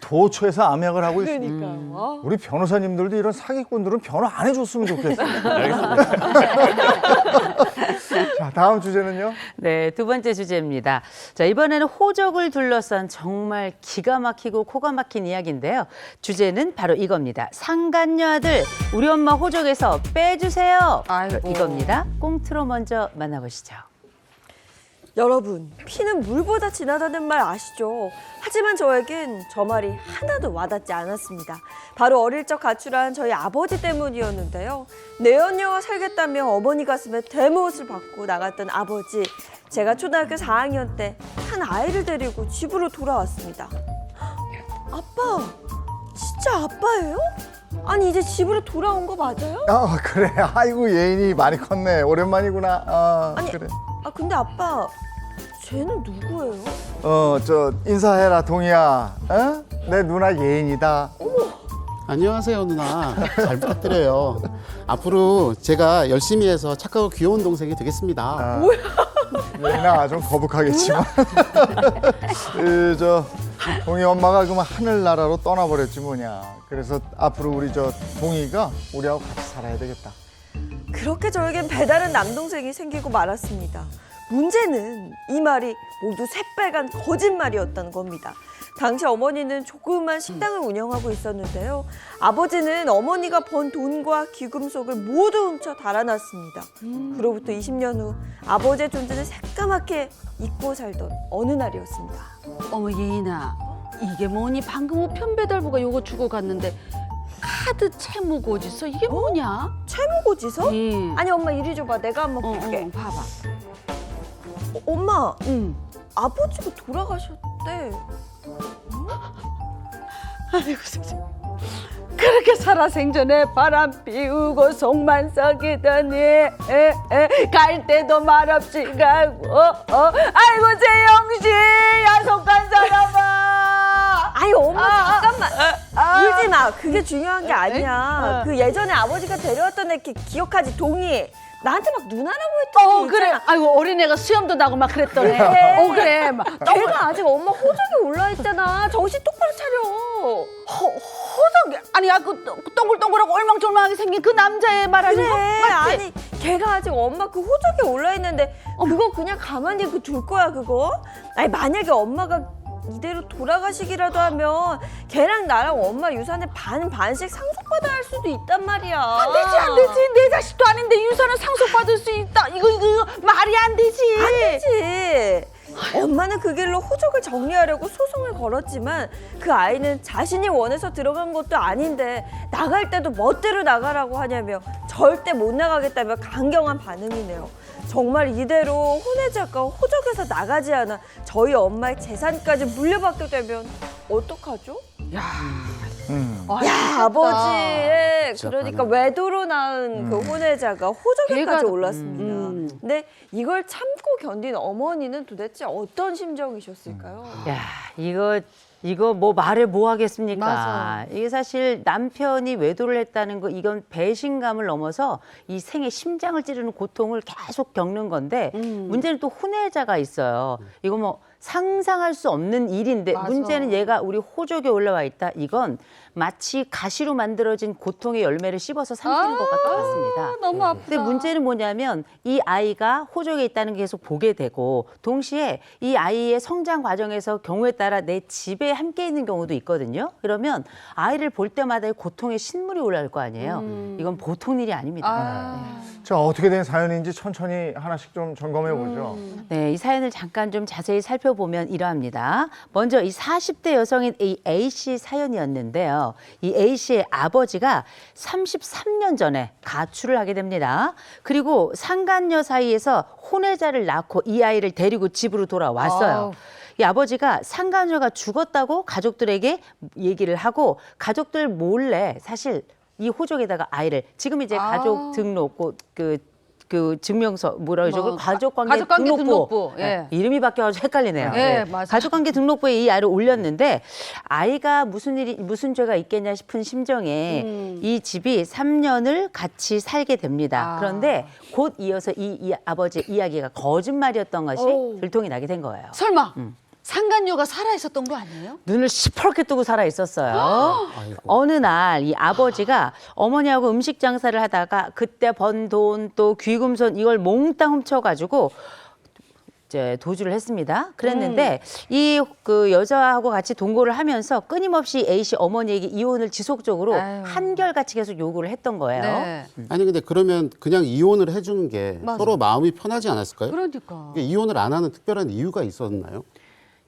도처에서 암약을 하고 있습니다. 그러니까요. 우리 변호사님들도 이런 사기꾼들은 변호 안 해줬으면 좋겠어요. 자, 다음 주제는요. 네, 두 번째 주제입니다. 자, 이번에는 호적을 둘러싼 정말 기가 막히고 코가 막힌 이야기인데요. 주제는 바로 이겁니다. 상간녀 아들, 우리 엄마 호적에서 빼주세요. 아이고. 이겁니다. 꽁트로 먼저 만나보시죠. 여러분, 피는 물보다 진하다는 말 아시죠? 하지만 저에겐 저 말이 하나도 와닿지 않았습니다. 바로 어릴 적 가출한 저희 아버지 때문이었는데요. 내연녀와 살겠다며 어머니 가슴에 대못을 받고 나갔던 아버지. 제가 초등학교 4학년 때 한 아이를 데리고 집으로 돌아왔습니다. 아빠, 진짜 아빠예요? 아니 이제 집으로 돌아온 거 맞아요? 그래. 아이고 예인이 많이 컸네. 오랜만이구나. 아니, 그래. 근데 아빠, 쟤는 누구예요? 저 인사해라 동이야. 내 누나 예인이다. 안녕하세요 누나. 잘 부탁드려요. 앞으로 제가 열심히 해서 착하고 귀여운 동생이 되겠습니다. 예인아 좀 거북하겠지만 저 동이 엄마가 그만 하늘나라로 떠나버렸지 뭐냐. 그래서 앞으로 우리 저 동이가 우리하고 같이 살아야 되겠다. 그렇게 저에겐 배다른 남동생이 생기고 말았습니다. 문제는 이 말이 모두 새빨간 거짓말이었다는 겁니다. 당시 어머니는 조그만 식당을 운영하고 있었는데요. 아버지는 어머니가 번 돈과 귀금속을 모두 훔쳐 달아났습니다. 그로부터 20년 후 아버지의 존재를 새까맣게 잊고 살던 어느 날이었습니다. 어머 예인아, 이게 뭐니? 방금 우편배달부가 요거 주고 갔는데 카드 채무 고지서 이게 뭐냐? 채무고지서? 예. 아니 엄마 이리 줘봐. 내가 한번 볼게. 봐봐. 엄마, 응. 아버지가 돌아가셨대. 아이고 세상에. 그렇게 살아생전에 바람 피우고 속만 썩이더니 갈 때도 말없이 가고 아이고 재영씨 야속한 사람아. 아니 엄마 잠깐만. 울지 마. 그게 중요한 게 아니야. 그 예전에 아버지가 데려왔던 애 기억하지? 동이. 나한테 막 누나라고 했던 게 그래. 있잖아. 아이고 어린애가 수염도 나고 막 그랬더니. 그래. 그래. 막. 걔가 아직 엄마 호적에 올라있잖아. 정신 똑바로 차려. 호석이 아니 그 동글동글하고 얼망졸망하게 생긴 그 남자의 말하는 그래. 거 맞지? 아니 걔가 아직 엄마 그 호적에 올라있는데 그거 그냥 가만히 둘 거야 그거? 아니 만약에 엄마가 이대로 돌아가시기라도 하면 걔랑 나랑 엄마 유산의 반씩 상속받아야 할 수도 있단 말이야. 안 되지. 내 자식도 아닌데 유산을 상속받을 수 있다. 이거 말이 안 되지. 안 되지. 엄마는 그 길로 호적을 정리하려고 소송을 걸었지만 그 아이는 자신이 원해서 들어간 것도 아닌데 나갈 때도 멋대로 나가라고 하냐며 절대 못 나가겠다며 강경한 반응이네요. 정말 이대로 혼외자가 호적에서 나가지 않아 저희 엄마의 재산까지 물려받게 되면 어떡하죠? 야, 야, 아버지의 진짜 그러니까 외도로 낳은 그 혼외자가 호적에까지 걔가- 올랐습니다. 근데 이걸 참고 견딘 어머니는 도대체 어떤 심정이셨을까요? 야, 이거 뭐 말해 뭐 하겠습니까? 맞아. 이게 사실 남편이 외도를 했다는 거 이건 배신감을 넘어서 이 생의 심장을 찌르는 고통을 계속 겪는 건데 문제는 또 혼외자가 있어요. 이거 뭐 상상할 수 없는 일인데 맞아. 문제는 얘가 우리 호적에 올라와 있다. 이건 마치 가시로 만들어진 고통의 열매를 씹어서 삼키는 것 같았습니다. 너무 아프다. 근데 문제는 뭐냐면 이 아이가 호적에 있다는 게 계속 보게 되고 동시에 이 아이의 성장 과정에서 경우에 따라 내 집에 함께 있는 경우도 있거든요. 그러면 아이를 볼 때마다 고통의 신물이 올라올 거 아니에요. 이건 보통 일이 아닙니다. 자, 어떻게 된 사연인지 천천히 하나씩 좀 점검해 보죠. 네, 이 사연을 잠깐 좀 자세히 살펴보면 이러합니다. 먼저 이 40대 여성인 이 A씨 사연이었는데요. 이 A씨의 아버지가 33년 전에 가출을 하게 됩니다. 그리고 상간녀 사이에서 혼외자를 낳고 이 아이를 데리고 집으로 돌아왔어요. 아우. 이 아버지가 상간녀가 죽었다고 가족들에게 얘기를 하고 가족들 몰래 사실 이 호적에다가 아이를 지금 이제 가족 등록 그 증명서 뭐라 그러죠? 뭐, 가족관계 등록부. 예. 이름이 바뀌어가지고 헷갈리네요. 예, 맞아요. 가족관계 등록부에 이 아이를 올렸는데 아이가 무슨 죄가 있겠냐 싶은 심정에 이 집이 3년을 같이 살게 됩니다. 그런데 곧 이어서 이 아버지의 이야기가 거짓말이었던 것이 들통이 나게 된 거예요. 설마 상간녀가 살아 있었던 거 아니에요? 눈을 시퍼렇게 뜨고 살아 있었어요. 어느 날 이 아버지가 어머니하고 음식 장사를 하다가 그때 번 돈 또 귀금손 이걸 몽땅 훔쳐가지고 이제 도주를 했습니다. 그랬는데 이 그 여자하고 같이 동거를 하면서 끊임없이 A 씨 어머니에게 이혼을 지속적으로 아유. 한결같이 계속 요구를 했던 거예요. 네. 아니 근데 그러면 그냥 이혼을 해주는 게 맞아. 서로 마음이 편하지 않았을까요? 그러니까. 이게 이혼을 안 하는 특별한 이유가 있었나요?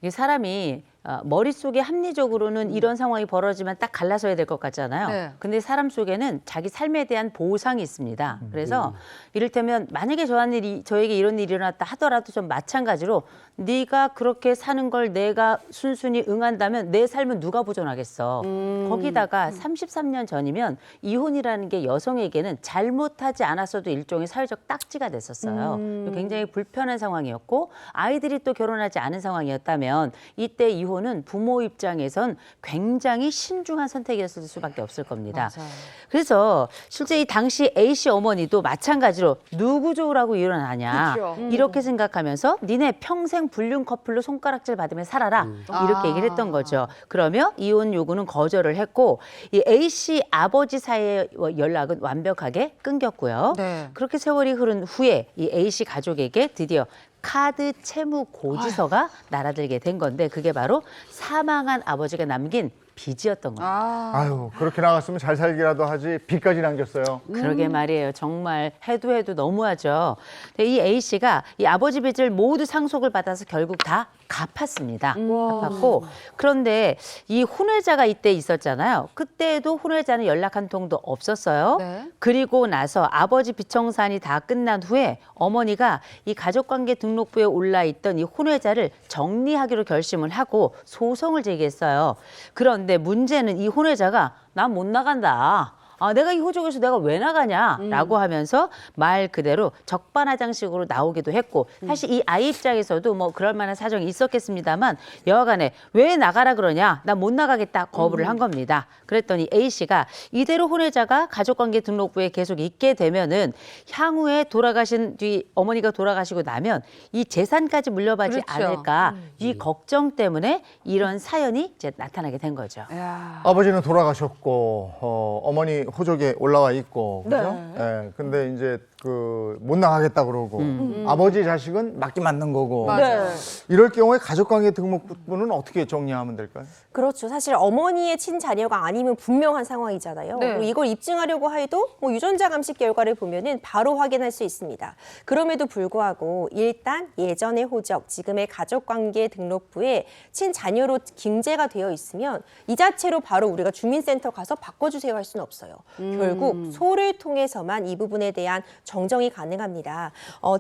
이게 사람이 머릿속에 합리적으로는 이런 상황이 벌어지면 딱 갈라서야 될 것 같잖아요. 네. 근데 사람 속에는 자기 삶에 대한 보상이 있습니다. 그래서 이를테면 만약에 저에게 이런 일이 일어났다 하더라도 좀 마찬가지로 네가 그렇게 사는 걸 내가 순순히 응한다면 내 삶은 누가 보존하겠어. 거기다가 33년 전이면 이혼이라는 게 여성에게는 잘못하지 않았어도 일종의 사회적 딱지가 됐었어요. 굉장히 불편한 상황이었고 아이들이 또 결혼하지 않은 상황이었다면 이때 이혼은 부모 입장에선 굉장히 신중한 선택이었을 수밖에 없을 겁니다. 맞아요. 그래서 실제 이 당시 A씨 어머니도 마찬가지로 누구 좋으라고 이혼하냐 그렇죠. 이렇게 생각하면서 니네 평생 불륜 커플로 손가락질 받으며 살아라 이렇게 얘기를 했던 거죠. 그러며 이혼 요구는 거절을 했고 이 A씨 아버지 사이의 연락은 완벽하게 끊겼고요. 네. 그렇게 세월이 흐른 후에 이 A씨 가족에게 드디어 카드 채무 고지서가 날아들게 된 건데 그게 바로 사망한 아버지가 남긴 빚이었던 거예요. 아유, 그렇게 나갔으면 잘 살기라도 하지 빚까지 남겼어요. 그러게 말이에요. 정말 해도 너무하죠. 근데 이 A 씨가 이 아버지 빚을 모두 상속을 받아서 결국 다 갚았습니다. 갚았고 그런데 이 혼외자가 이때 있었잖아요. 그때도 혼외자는 연락 한 통도 없었어요. 네. 그리고 나서 아버지 빚청산이 다 끝난 후에 어머니가 이 가족관계 등록부에 올라있던 이 혼외자를 정리하기로 결심을 하고 소송을 제기했어요. 그런데 문제는 이 혼외자가 난 못 나간다. 내가 이 호적에서 내가 왜 나가냐라고 하면서 말 그대로 적반하장식으로 나오기도 했고 사실 이 아이 입장에서도 뭐 그럴 만한 사정이 있었겠습니다만 여하간에 왜 나가라 그러냐 나 못 나가겠다 거부를 한 겁니다. 그랬더니 A 씨가 이대로 혼외자가 가족관계 등록부에 계속 있게 되면은 향후에 돌아가신 뒤 어머니가 돌아가시고 나면 이 재산까지 물려받지 그렇죠. 않을까 이 걱정 때문에 이런 사연이 이제 나타나게 된 거죠. 야. 아버지는 돌아가셨고 어머니 호적에 올라와 있고 그죠? 예. 근데 이제 그 못 나가겠다 그러고 아버지 자식은 맞기 맞는 거고 맞아요. 이럴 경우에 가족관계 등록부는 어떻게 정리하면 될까요? 그렇죠. 사실 어머니의 친자녀가 아니면 분명한 상황이잖아요. 네. 그리고 이걸 입증하려고 해도 뭐 유전자 감식 결과를 보면은 바로 확인할 수 있습니다. 그럼에도 불구하고 일단 예전의 호적, 지금의 가족관계 등록부에 친자녀로 기재가 되어 있으면 이 자체로 바로 우리가 주민센터 가서 바꿔주세요 할 수는 없어요. 결국 소를 통해서만 이 부분에 대한 정정이 가능합니다.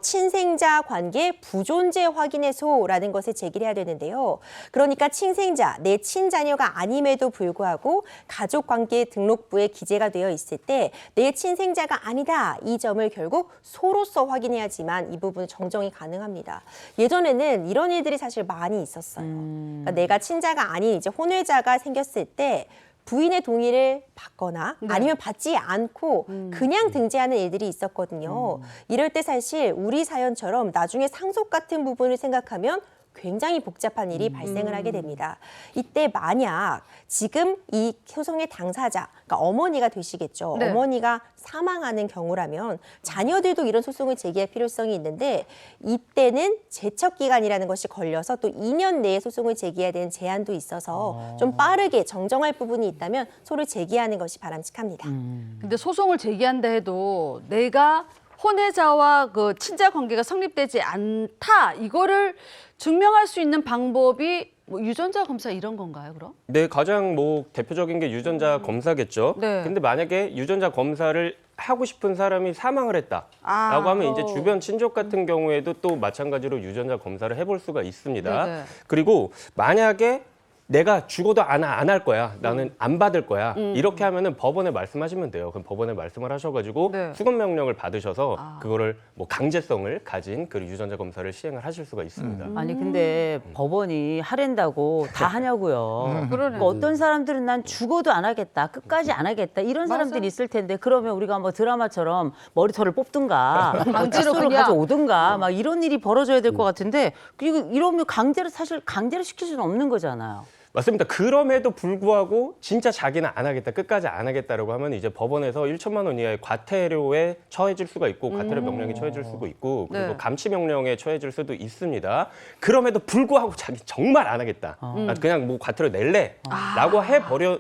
친생자 관계 부존재 확인의 소라는 것을 제기를 해야 되는데요. 그러니까 친생자, 내 친자녀가 아님에도 불구하고 가족관계 등록부에 기재가 되어 있을 때 내 친생자가 아니다. 이 점을 결국 소로서 확인해야지만 이 부분은 정정이 가능합니다. 예전에는 이런 일들이 사실 많이 있었어요. 그러니까 내가 친자가 아닌 이제 혼외자가 생겼을 때 부인의 동의를 받거나 아니면 받지 않고 그냥 등재하는 일들이 있었거든요. 이럴 때 사실 우리 사연처럼 나중에 상속 같은 부분을 생각하면 굉장히 복잡한 일이 발생을 하게 됩니다. 이때 만약 지금 이 소송의 당사자, 그러니까 어머니가 되시겠죠. 네. 어머니가 사망하는 경우라면 자녀들도 이런 소송을 제기할 필요성이 있는데 이때는 제척기간이라는 것이 걸려서 또 2년 내에 소송을 제기해야 되는 제한도 있어서 좀 빠르게 정정할 부분이 있다면 소를 제기하는 것이 바람직합니다. 근데 소송을 제기한다 해도 내가 혼외자와 그 친자 관계가 성립되지 않다 이거를 증명할 수 있는 방법이 뭐 유전자 검사 이런 건가요, 그럼? 네, 가장 뭐 대표적인 게 유전자 검사겠죠. 네. 근데 만약에 유전자 검사를 하고 싶은 사람이 사망을 했다라고 하면 이제 주변 친족 같은 경우에도 또 마찬가지로 유전자 검사를 해볼 수가 있습니다. 네네. 그리고 만약에 내가 죽어도 안 할 거야. 나는 안 받을 거야. 이렇게 하면은 법원에 말씀하시면 돼요. 그럼 법원에 말씀을 하셔가지고 네. 수검 명령을 받으셔서 그거를 뭐 강제성을 가진 그 유전자 검사를 시행을 하실 수가 있습니다. 아니 근데 법원이 하랜다고 다 하냐고요. 그러네. 그러니까 어떤 사람들은 난 죽어도 안 하겠다, 끝까지 안 하겠다 이런 사람들이 있을 텐데 그러면 우리가 뭐 드라마처럼 머리털을 뽑든가, 강제로 칫솔을 그냥. 가져오든가 막 이런 일이 벌어져야 될 것 같은데 이러면 사실 강제로 시킬 수는 없는 거잖아요. 맞습니다. 그럼에도 불구하고 진짜 자기는 안 하겠다, 끝까지 안 하겠다라고 하면 이제 법원에서 1천만 원 이하의 과태료에 처해질 수가 있고 과태료 명령이 처해질 수도 있고 그리고 네. 감치 명령에 처해질 수도 있습니다. 그럼에도 불구하고 자기 정말 안 하겠다. 나 그냥 뭐 과태료 낼래라고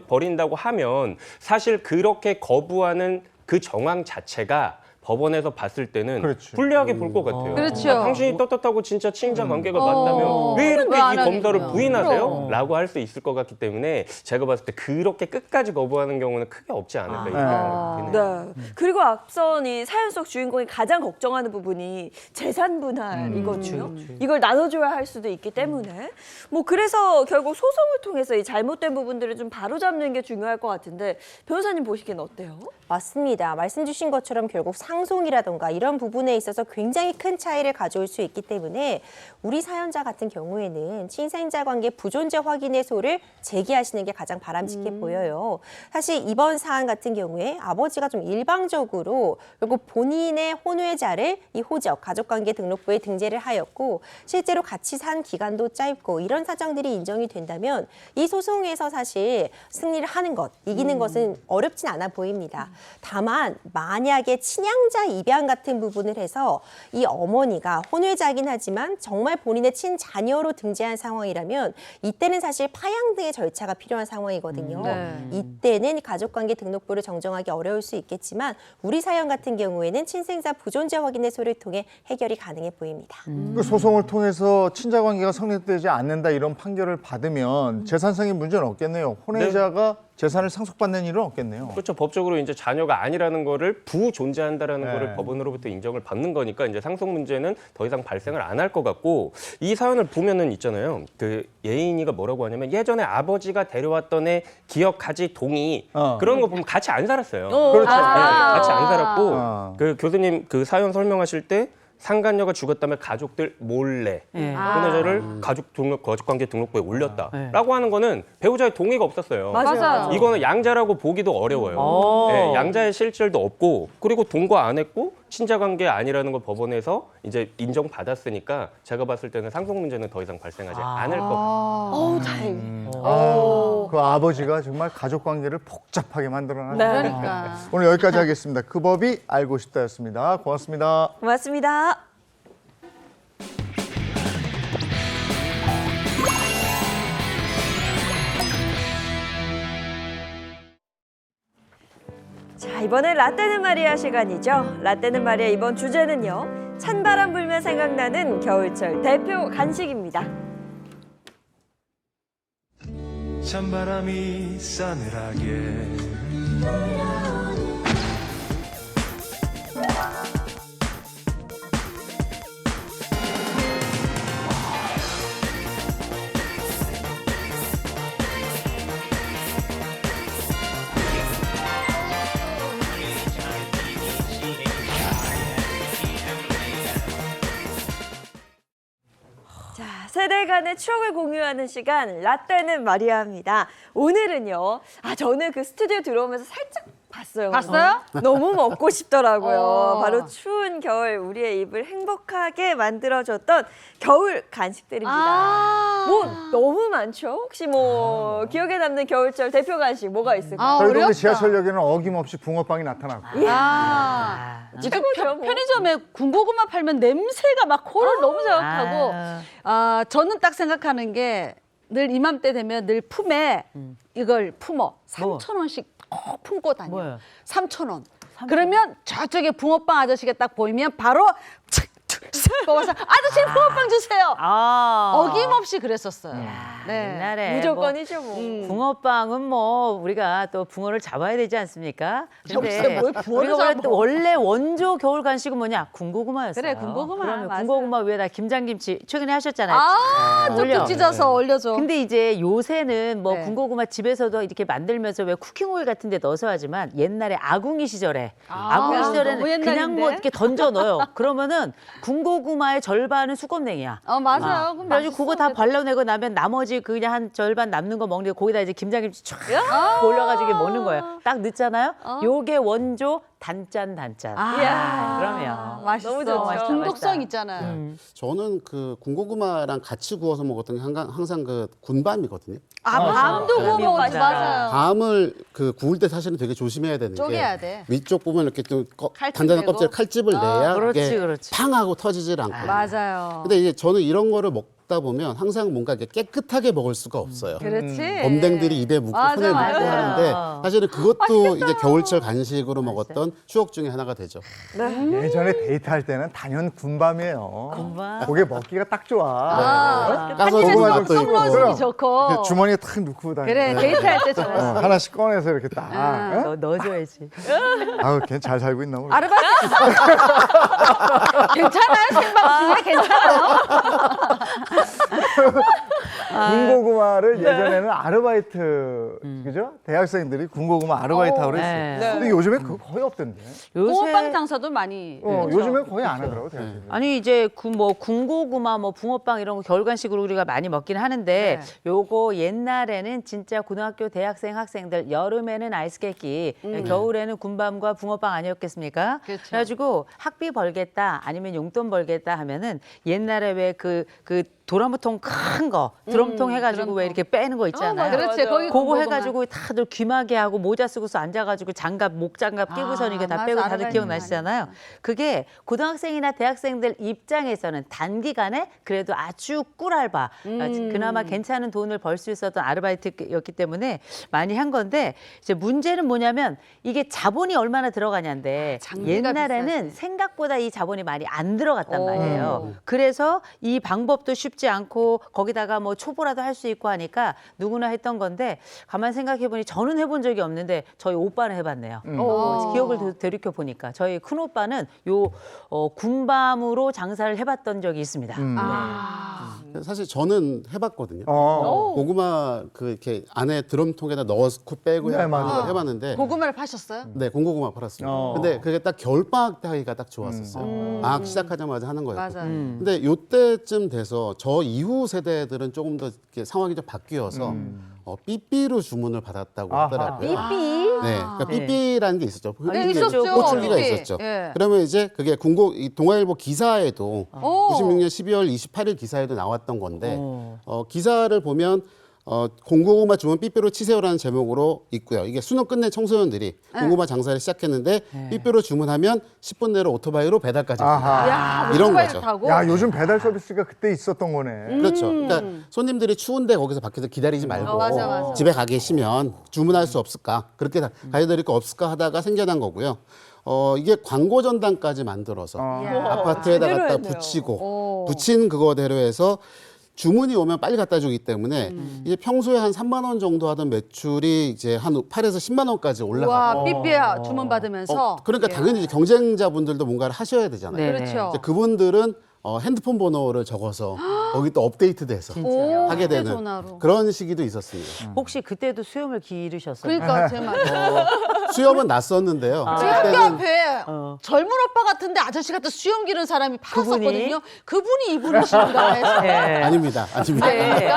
버린다고 하면 사실 그렇게 거부하는 그 정황 자체가 법원에서 봤을 때는 그렇지. 불리하게 볼 것 같아요. 그렇죠. 당신이 떳떳하고 진짜 친자 관계가 맞다면 왜 이렇게 왜 안 이 검사를 하겠냐. 부인하세요? 그럼. 라고 할 수 있을 것 같기 때문에 제가 봤을 때 그렇게 끝까지 거부하는 경우는 크게 없지 않을까 이 생각이 드네요. 네. 그리고 앞선 이 사연 속 주인공이 가장 걱정하는 부분이 재산 분할이거든요. 이걸 나눠줘야 할 수도 있기 때문에 뭐 그래서 결국 소송을 통해서 이 잘못된 부분들을 좀 바로잡는 게 중요할 것 같은데 변호사님 보시기엔 어때요? 맞습니다. 말씀 주신 것처럼 결국 상속이라던가 이런 부분에 있어서 굉장히 큰 차이를 가져올 수 있기 때문에 우리 사연자 같은 경우에는 친생자 관계 부존재 확인의 소를 제기하시는 게 가장 바람직해 보여요. 사실 이번 사안 같은 경우에 아버지가 좀 일방적으로 결국 본인의 혼외자를 이 호적, 가족관계 등록부에 등재를 하였고 실제로 같이 산 기간도 짧고 이런 사정들이 인정이 된다면 이 소송에서 사실 승리를 하는 것, 이기는 것은 어렵진 않아 보입니다. 다만 만약에 친양자 입양 같은 부분을 해서 이 어머니가 혼외자긴 하지만 정말 본인의 친자녀로 등재한 상황이라면 이때는 사실 파양 등의 절차가 필요한 상황이거든요. 네. 이때는 가족관계 등록부를 정정하기 어려울 수 있겠지만 우리 사연 같은 경우에는 친생자 부존재 확인의 소를 통해 해결이 가능해 보입니다. 그 소송을 통해서 친자 관계가 성립되지 않는다 이런 판결을 받으면 재산상의 문제는 없겠네요. 혼외자가 재산을 상속받는 일은 없겠네요. 그렇죠. 법적으로 이제 자녀가 아니라는 거를 부존재한다라는 네. 거를 법원으로부터 인정을 받는 거니까 이제 상속 문제는 더 이상 발생을 안 할 것 같고 이 사연을 보면은 있잖아요. 그 예인이가 뭐라고 하냐면 예전에 아버지가 데려왔던 애 기억하지 동의 그런 거 보면 같이 안 살았어요. 그렇죠. 네, 같이 안 살았고 아. 그 교수님 그 사연 설명하실 때 상간녀가 죽었다면 가족들 몰래 혼외자를 거주관계 등록부에 올렸다라고 하는 거는 배우자의 동의가 없었어요. 맞아요. 이거는 양자라고 보기도 어려워요. 네, 양자의 실질도 없고 그리고 동거 안 했고 친자관계 아니라는 걸 법원에서 이제 인정받았으니까 제가 봤을 때는 상속 문제는 더 이상 발생하지 않을 것 같아요. 어우, 다행. 그 아버지가 정말 가족 관계를 복잡하게 만들어놨네요. 그러니까. 오늘 여기까지 하겠습니다. 그 법이 알고 싶다였습니다. 고맙습니다. 고맙습니다. 자, 이번엔 라떼는 마리아 시간이죠. 라떼는 마리아 이번 주제는요. 찬바람 불면 생각나는 겨울철 대표 간식입니다. 찬바람이 싸늘하게 자, 세대 간의 추억을 공유하는 시간 라떼는 마리아입니다. 오늘은요. 저는 그 스튜디오 들어오면서 살짝 봤어요. 봤어요? 너무 먹고 싶더라고요. 어. 바로 추운 겨울 우리의 입을 행복하게 만들어줬던 겨울 간식들입니다. 뭐 너무 많죠? 혹시 뭐 기억에 남는 겨울철 대표 간식 뭐가 있을까요? 저희도 어렵다. 우리 지하철역에는 어김없이 붕어빵이 나타났고. 지금 최고죠, 뭐. 편의점에 군고구마 팔면 냄새가 막 코를 너무 자극하고 저는 딱 생각하는 게 늘 이맘때 되면 늘 품에 이걸 품어 3,000원씩 꼭 품고 다녀. 뭐예요? 3,000원. 그러면 저쪽에 붕어빵 아저씨가 딱 보이면 바로 뽑아서 아저씨 붕어빵 주세요. 어김없이 그랬었어요. 네. 옛날에 무조건이죠, 뭐. 붕어빵은 뭐 우리가 또 붕어를 잡아야 되지 않습니까? 글쎄, 뭘 붕어를 우리가 잡아. 원래 원조 겨울 간식은 뭐냐? 군고구마였어요. 그래, 군고구마. 그러면 맞아요. 군고구마 위에다 김장김치 최근에 하셨잖아요. 뚝뚝 찢어서 올려줘. 근데 이제 요새는 뭐 네. 군고구마 집에서도 이렇게 만들면서 왜 쿠킹 오일 같은 데 넣어서 하지만 옛날에 아궁이 시절에 아궁이 너무 시절에는 그냥 옛날인데? 뭐 이렇게 던져 넣어요. 그러면은 군고구마의 절반은 수검냉이야. 맞아요. 그럼 그래가지고 그거 다 맛있어, 발라내고 나면 나머지 그냥 한 절반 남는 거 먹는데 거기다 이제 김장김치 쫙 올려가지고 먹는 거예요. 딱 넣잖아요. 요게 원조 단짠. 그러면 맛있어. 너무 좋죠. 맛있다, 중독성 맛있다. 있잖아요. 저는 그 군고구마랑 같이 구워서 먹었던 게 항상 그 군밤이거든요. 밤도 구워 먹었지. 맛있다. 맞아요. 밤을 그 구울 때 사실은 되게 조심해야 되는 게 쪼개야 돼. 위쪽 부분 이렇게 좀 칼집 단단한 내고. 껍질 칼집을 내야 그렇지, 이게 그렇지. 팡하고 터지질 않고. 맞아요. 근데 이제 저는 이런 거를 먹다 보면 항상 뭔가 이렇게 깨끗하게 먹을 수가 없어요. 그렇지. 범댕들이 입에 묻고 맞아, 손에 묻고 맞아. 하는데 사실은 그것도 이제 겨울철 간식으로 먹었던 추억 중에 하나가 되죠. 예전에 데이트할 때는 단연 군밤이에요. 군밤. 그게 먹기가 딱 좋아. 까서 고구마 주는 좀 맛도 썰어 있고. 넣어서 쏙 좋고. 그 주머니에 탁 넣고 다니고. 그래, 데이트할 때 좋아. 하나씩 꺼내서 이렇게 딱. 어? 넣어줘야지. 아유, 걔 잘 살고 있나 모르겠어. 아르바이트. 괜찮아요? 생방 중에 괜찮아요? 군고구마를 예전에는 아르바이트, 그죠? 대학생들이 군고구마 아르바이트 하고 그랬어요. 네. 근데 요즘엔 그거 거의 없던데. 붕어빵 장사도 많이. 요즘엔 거의 안 하더라고, 대학생들이. 아니 이제 뭐 군고구마 뭐 붕어빵 이런 거 겨울 간식으로 우리가 많이 먹긴 하는데 요거 옛날에는 진짜 고등학교 대학생 학생들 여름에는 아이스 깨끼 겨울에는 군밤과 붕어빵 아니었겠습니까? 그렇죠. 그래가지고 학비 벌겠다 아니면 용돈 벌겠다 하면은 옛날에 왜 그 도라무통 큰 거 드럼통 해가지고 왜 이렇게 빼는 거 있잖아요. 그렇지. 거기 그거 군고구마. 해가지고 다들 귀마개 하고 모자 쓰고서 앉아가지고 장갑 목장갑 끼고선 이게 다 맞아. 빼고 다들 아르바이트 기억나시잖아요. 그게 고등학생이나 대학생들 입장에서는 단기간에 그래도 아주 꿀알바 그나마 괜찮은 돈을 벌 수 있었던 아르바이트였기 때문에 많이 한 건데 이제 문제는 뭐냐면 이게 자본이 얼마나 들어가냐인데 장비가 옛날에는 비싸지. 생각보다 이 자본이 많이 안 들어갔단 말이에요. 그래서 이 방법도 쉽게 쉽지 않고 거기다가 뭐 초보라도 할 수 있고 하니까 누구나 했던 건데 가만 생각해 보니 저는 해본 적이 없는데 저희 오빠는 해봤네요. 기억을 되돌이켜 보니까 저희 큰 오빠는 요 군밤으로 장사를 해봤던 적이 있습니다. 사실 저는 해봤거든요. 어. 고구마 그 이렇게 안에 드럼통에다 넣고 빼고 네, 하는 맞아요. 걸 해봤는데 고구마를 파셨어요? 네, 공고구마 팔았습니다. 어. 근데 그게 딱 겨울방학 때 하기가 딱 좋았었어요. 방학 시작하자마자 하는 거였고. 맞아요. 근데 요때쯤 돼서 저 이후 세대들은 조금 더 이렇게 상황이 좀 바뀌어서 삐삐로 주문을 받았다고 아하. 하더라고요. 삐삐. 네, 그러니까 삐삐라는 게 있었죠. 네, 이게 있었죠. 호출기가 삐삐. 있었죠. 예. 그러면 이제 그게 이 동아일보 기사에도 오. 96년 12월 28일 기사에도 나왔던 건데 기사를 보면 공고구마 주문 삐삐로 치세요라는 제목으로 있고요. 이게 수능 끝낸 청소년들이 공고구마 장사를 시작했는데 삐삐로 주문하면 10분 내로 오토바이로 배달까지 아하. 합니다. 야, 이런 오토바이를 거죠. 타고? 야, 요즘 배달 서비스가 그때 있었던 거네. 그렇죠. 그러니까 손님들이 추운데 거기서 밖에서 기다리지 말고 맞아. 집에 가 계시면 주문할 수 없을까? 그렇게 가져드릴 거 없을까 하다가 생겨난 거고요. 이게 광고 전단까지 만들어서 아파트에다 제대로 갖다 했네요. 붙이고 붙인 그거대로 해서 주문이 오면 빨리 갖다 주기 때문에 이제 평소에 한 3만 원 정도 하던 매출이 이제 한 8에서 10만 원까지 와, 올라가고 삐삐야 주문 받으면서. 그러니까 당연히 이제 경쟁자분들도 뭔가를 하셔야 되잖아요. 네. 그렇죠. 이제 그분들은 핸드폰 번호를 적어서 거기 또 업데이트돼서 오, 하게 되는 휴대전화로. 그런 시기도 있었습니다. 혹시 그때도 수염을 기르셨어요? 그러니까 제 말. 수염은 났었는데요. 지금 학교 그때는 앞에 젊은 오빠 같은데 아저씨 같은 수염 기른 사람이 그분이? 팔았었거든요. 그분이 이분이신가 해서. 네. 아닙니다. 아닙니다. 네.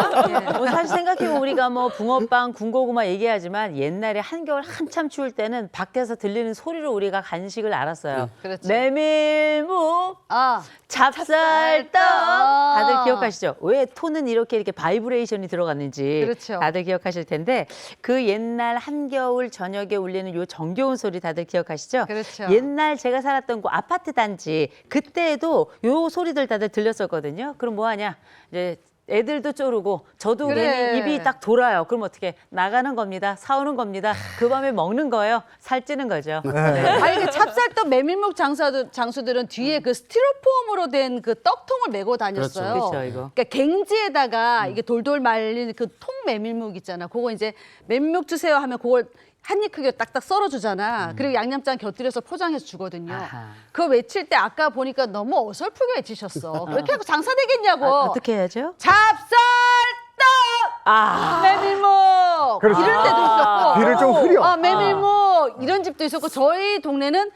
뭐 사실 생각해보면 우리가 뭐 붕어빵, 군고구마 얘기하지만 옛날에 한겨울 한참 추울 때는 밖에서 들리는 소리로 우리가 간식을 알았어요. 그렇지. 메밀묵, 아, 찹쌀떡 아. 다들 기억하시죠? 왜 톤은 이렇게 바이브레이션이 들어갔는지 그렇죠. 다들 기억하실 텐데 그 옛날 한겨울 저녁에 울리는 요 정겨운 소리 다들 기억하시죠? 그렇죠. 옛날 제가 살았던 그 아파트 단지 그때도 요 소리들 다들 들렸었거든요. 그럼 뭐 하냐? 이제 애들도 쪼르고 저도 그래. 괜히 입이 딱 돌아요. 그럼 어떻게 나가는 겁니다. 사오는 겁니다. 그 밤에 먹는 거예요. 살찌는 거죠. 아니 그 찹쌀떡 메밀묵 장수들은 뒤에 그 스티로폼으로 된 그 떡통을 메고 다녔어요. 그렇죠. 그렇죠, 이거. 그러니까 갱지에다가 이게 돌돌 말린 그 통 메밀묵 있잖아. 그거 이제 메밀묵 주세요 하면 그걸 한 입 크기로 딱딱 썰어주잖아. 그리고 양념장 곁들여서 포장해서 주거든요. 아하. 그거 외칠 때 아까 보니까 너무 어설프게 외치셨어. 그렇게 하고 장사 되겠냐고. 어떻게 해야죠? 찹쌀떡 메밀묵 그렇죠. 이런 데도 있었고 귀를 좀 흐려. 메밀묵 이런 집도 있었고 저희 동네는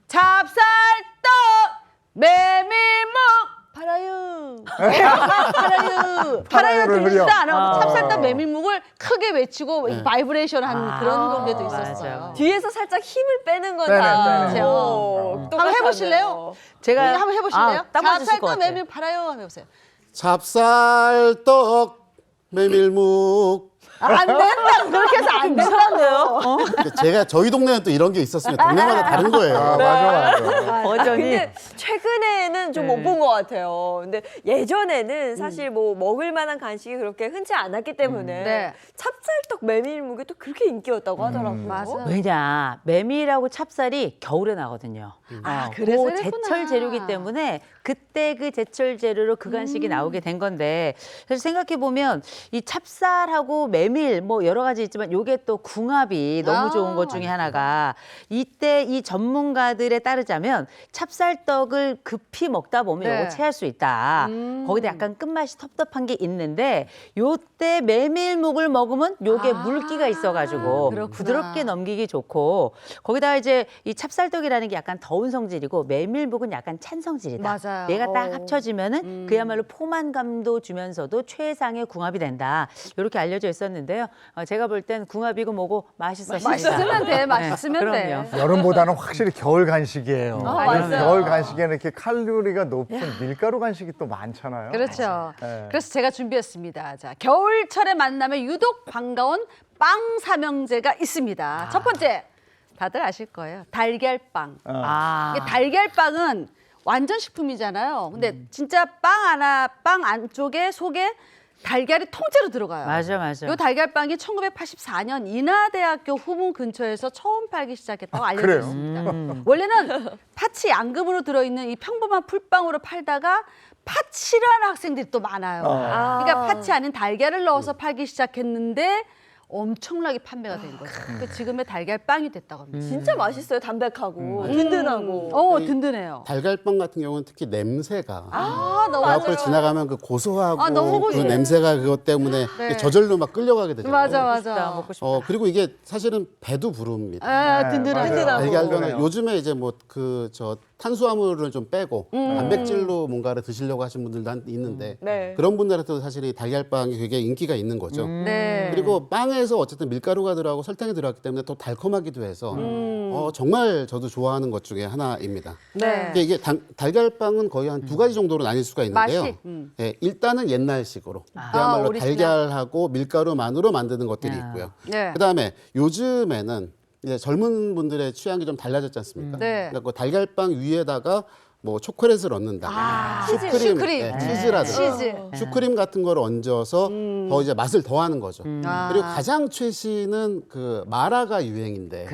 찹쌀떡 메밀묵 팔아요 팔아요 팔아요를 들리지도 흐려. 않아 찹쌀떡 메밀묵을 크게 외치고 바이브레이션한 그런 동네도 맞아요. 있었어요. 뒤에서 살짝 힘을 빼는 건 빼네, 다. 빼네. 한번 해보실래요? 제가 한번 해보실래요? 딱 맞으실 것 찹쌀떡 같아요. 메밀묵 팔아요 한번 해보세요. 찹쌀떡 메밀묵. 안 된다 그렇게 해서 안 된다고요. 제가 저희 동네는 또 이런 게 있었으면 동네마다 다른 거예요. 아, 맞아. 버전이 근데 최근에는 좀 못 본 것 같아요. 근데 예전에는 사실 뭐 먹을 만한 간식이 그렇게 흔치 않았기 때문에 네. 찹쌀떡 메밀묵이 또 그렇게 인기였다고 하더라고요. 맞아요. 왜냐 메밀하고 찹쌀이 겨울에 나거든요. 그래서 그 그랬구나. 제철 재료기 때문에 그때 그 제철 재료로 그 간식이 나오게 된 건데 사실 생각해 보면 이 찹쌀하고 메밀 뭐 여러 가지 있지만 요게 또 궁합이 너무 좋은 것 중에 하나가 이때 이 전문가들에 따르자면 찹쌀떡을 급히 먹다 보면 네. 요거 체할 수 있다. 거기다 약간 끝맛이 텁텁한 게 있는데 요때 메밀묵을 먹으면 요게 물기가 있어가지고 그렇구나. 부드럽게 넘기기 좋고 거기다 이제 이 찹쌀떡이라는 게 약간 더운 성질이고 메밀묵은 약간 찬 성질이다. 맞아요. 얘가 딱 합쳐지면은 그야말로 포만감도 주면서도 최상의 궁합이 된다. 이렇게 알려져 있었는데요. 제가 볼 땐 궁합이고 뭐고 맛있었습니다. 맛있으면 돼, 맛있으면 돼. 그럼요. 여름보다는 확실히 겨울 간식이에요. 맞아요. 겨울 간식에는 이렇게 칼로리가 높은 밀가루 간식이 또 많잖아요. 그렇죠. 네. 그래서 제가 준비했습니다. 자, 겨울철에 만나면 유독 반가운 빵 삼형제가 있습니다. 첫 번째, 다들 아실 거예요. 달걀빵. 아, 이게 달걀빵은 완전 식품이잖아요. 근데 진짜 빵 안쪽에 속에 달걀이 통째로 들어가요. 맞아, 맞아. 이 달걀빵이 1984년 인하대학교 후문 근처에서 처음 팔기 시작했다고 알려져 그래요? 있습니다. 원래는 팥이 양금으로 들어있는 이 평범한 풀빵으로 팔다가 팥 싫어하는 학생들이 또 많아요. 그러니까 팥이 아닌 달걀을 넣어서 팔기 시작했는데 엄청나게 판매가 된 거죠. 그러니까 지금의 달걀빵이 됐다고 합니다. 진짜 맛있어요. 담백하고 든든하고. 든든해요. 달걀빵 같은 경우는 특히 냄새가 너무 그 앞을 지나가면 그 고소하고 아, 너무 그 고소해요. 냄새가 그것 때문에 네. 저절로 막 끌려가게 되잖아요. 맞아. 먹고 싶다. 그리고 이게 사실은 배도 부릅니다. 든든하고. 달걀 그래요. 변화 요즘에 이제 뭐 그 저 탄수화물을 좀 빼고 단백질로 뭔가를 드시려고 하시는 분들도 있는데 네. 그런 분들한테도 사실 이 달걀빵이 굉장히 인기가 있는 거죠. 네. 그리고 빵에서 어쨌든 밀가루가 들어가고 설탕이 들어갔기 때문에 또 달콤하기도 해서 정말 저도 좋아하는 것 중에 하나입니다. 네. 근데 이게 달걀빵은 거의 한 두 가지 정도로 나뉠 수가 있는데요. 맛이? 예, 일단은 옛날식으로 그야말로 오리지널. 달걀하고 밀가루만으로 만드는 것들이 있고요. 네. 그다음에 요즘에는 이제 젊은 분들의 취향이 좀 달라졌지 않습니까? 네. 그러니까 그 달걀빵 위에다가 뭐 초콜릿을 얹는다, 슈크림. 예, 치즈라든가 치즈. 슈크림 같은 걸 얹어서 더 이제 맛을 더하는 거죠. 아. 그리고 가장 최신은 그 마라가 유행인데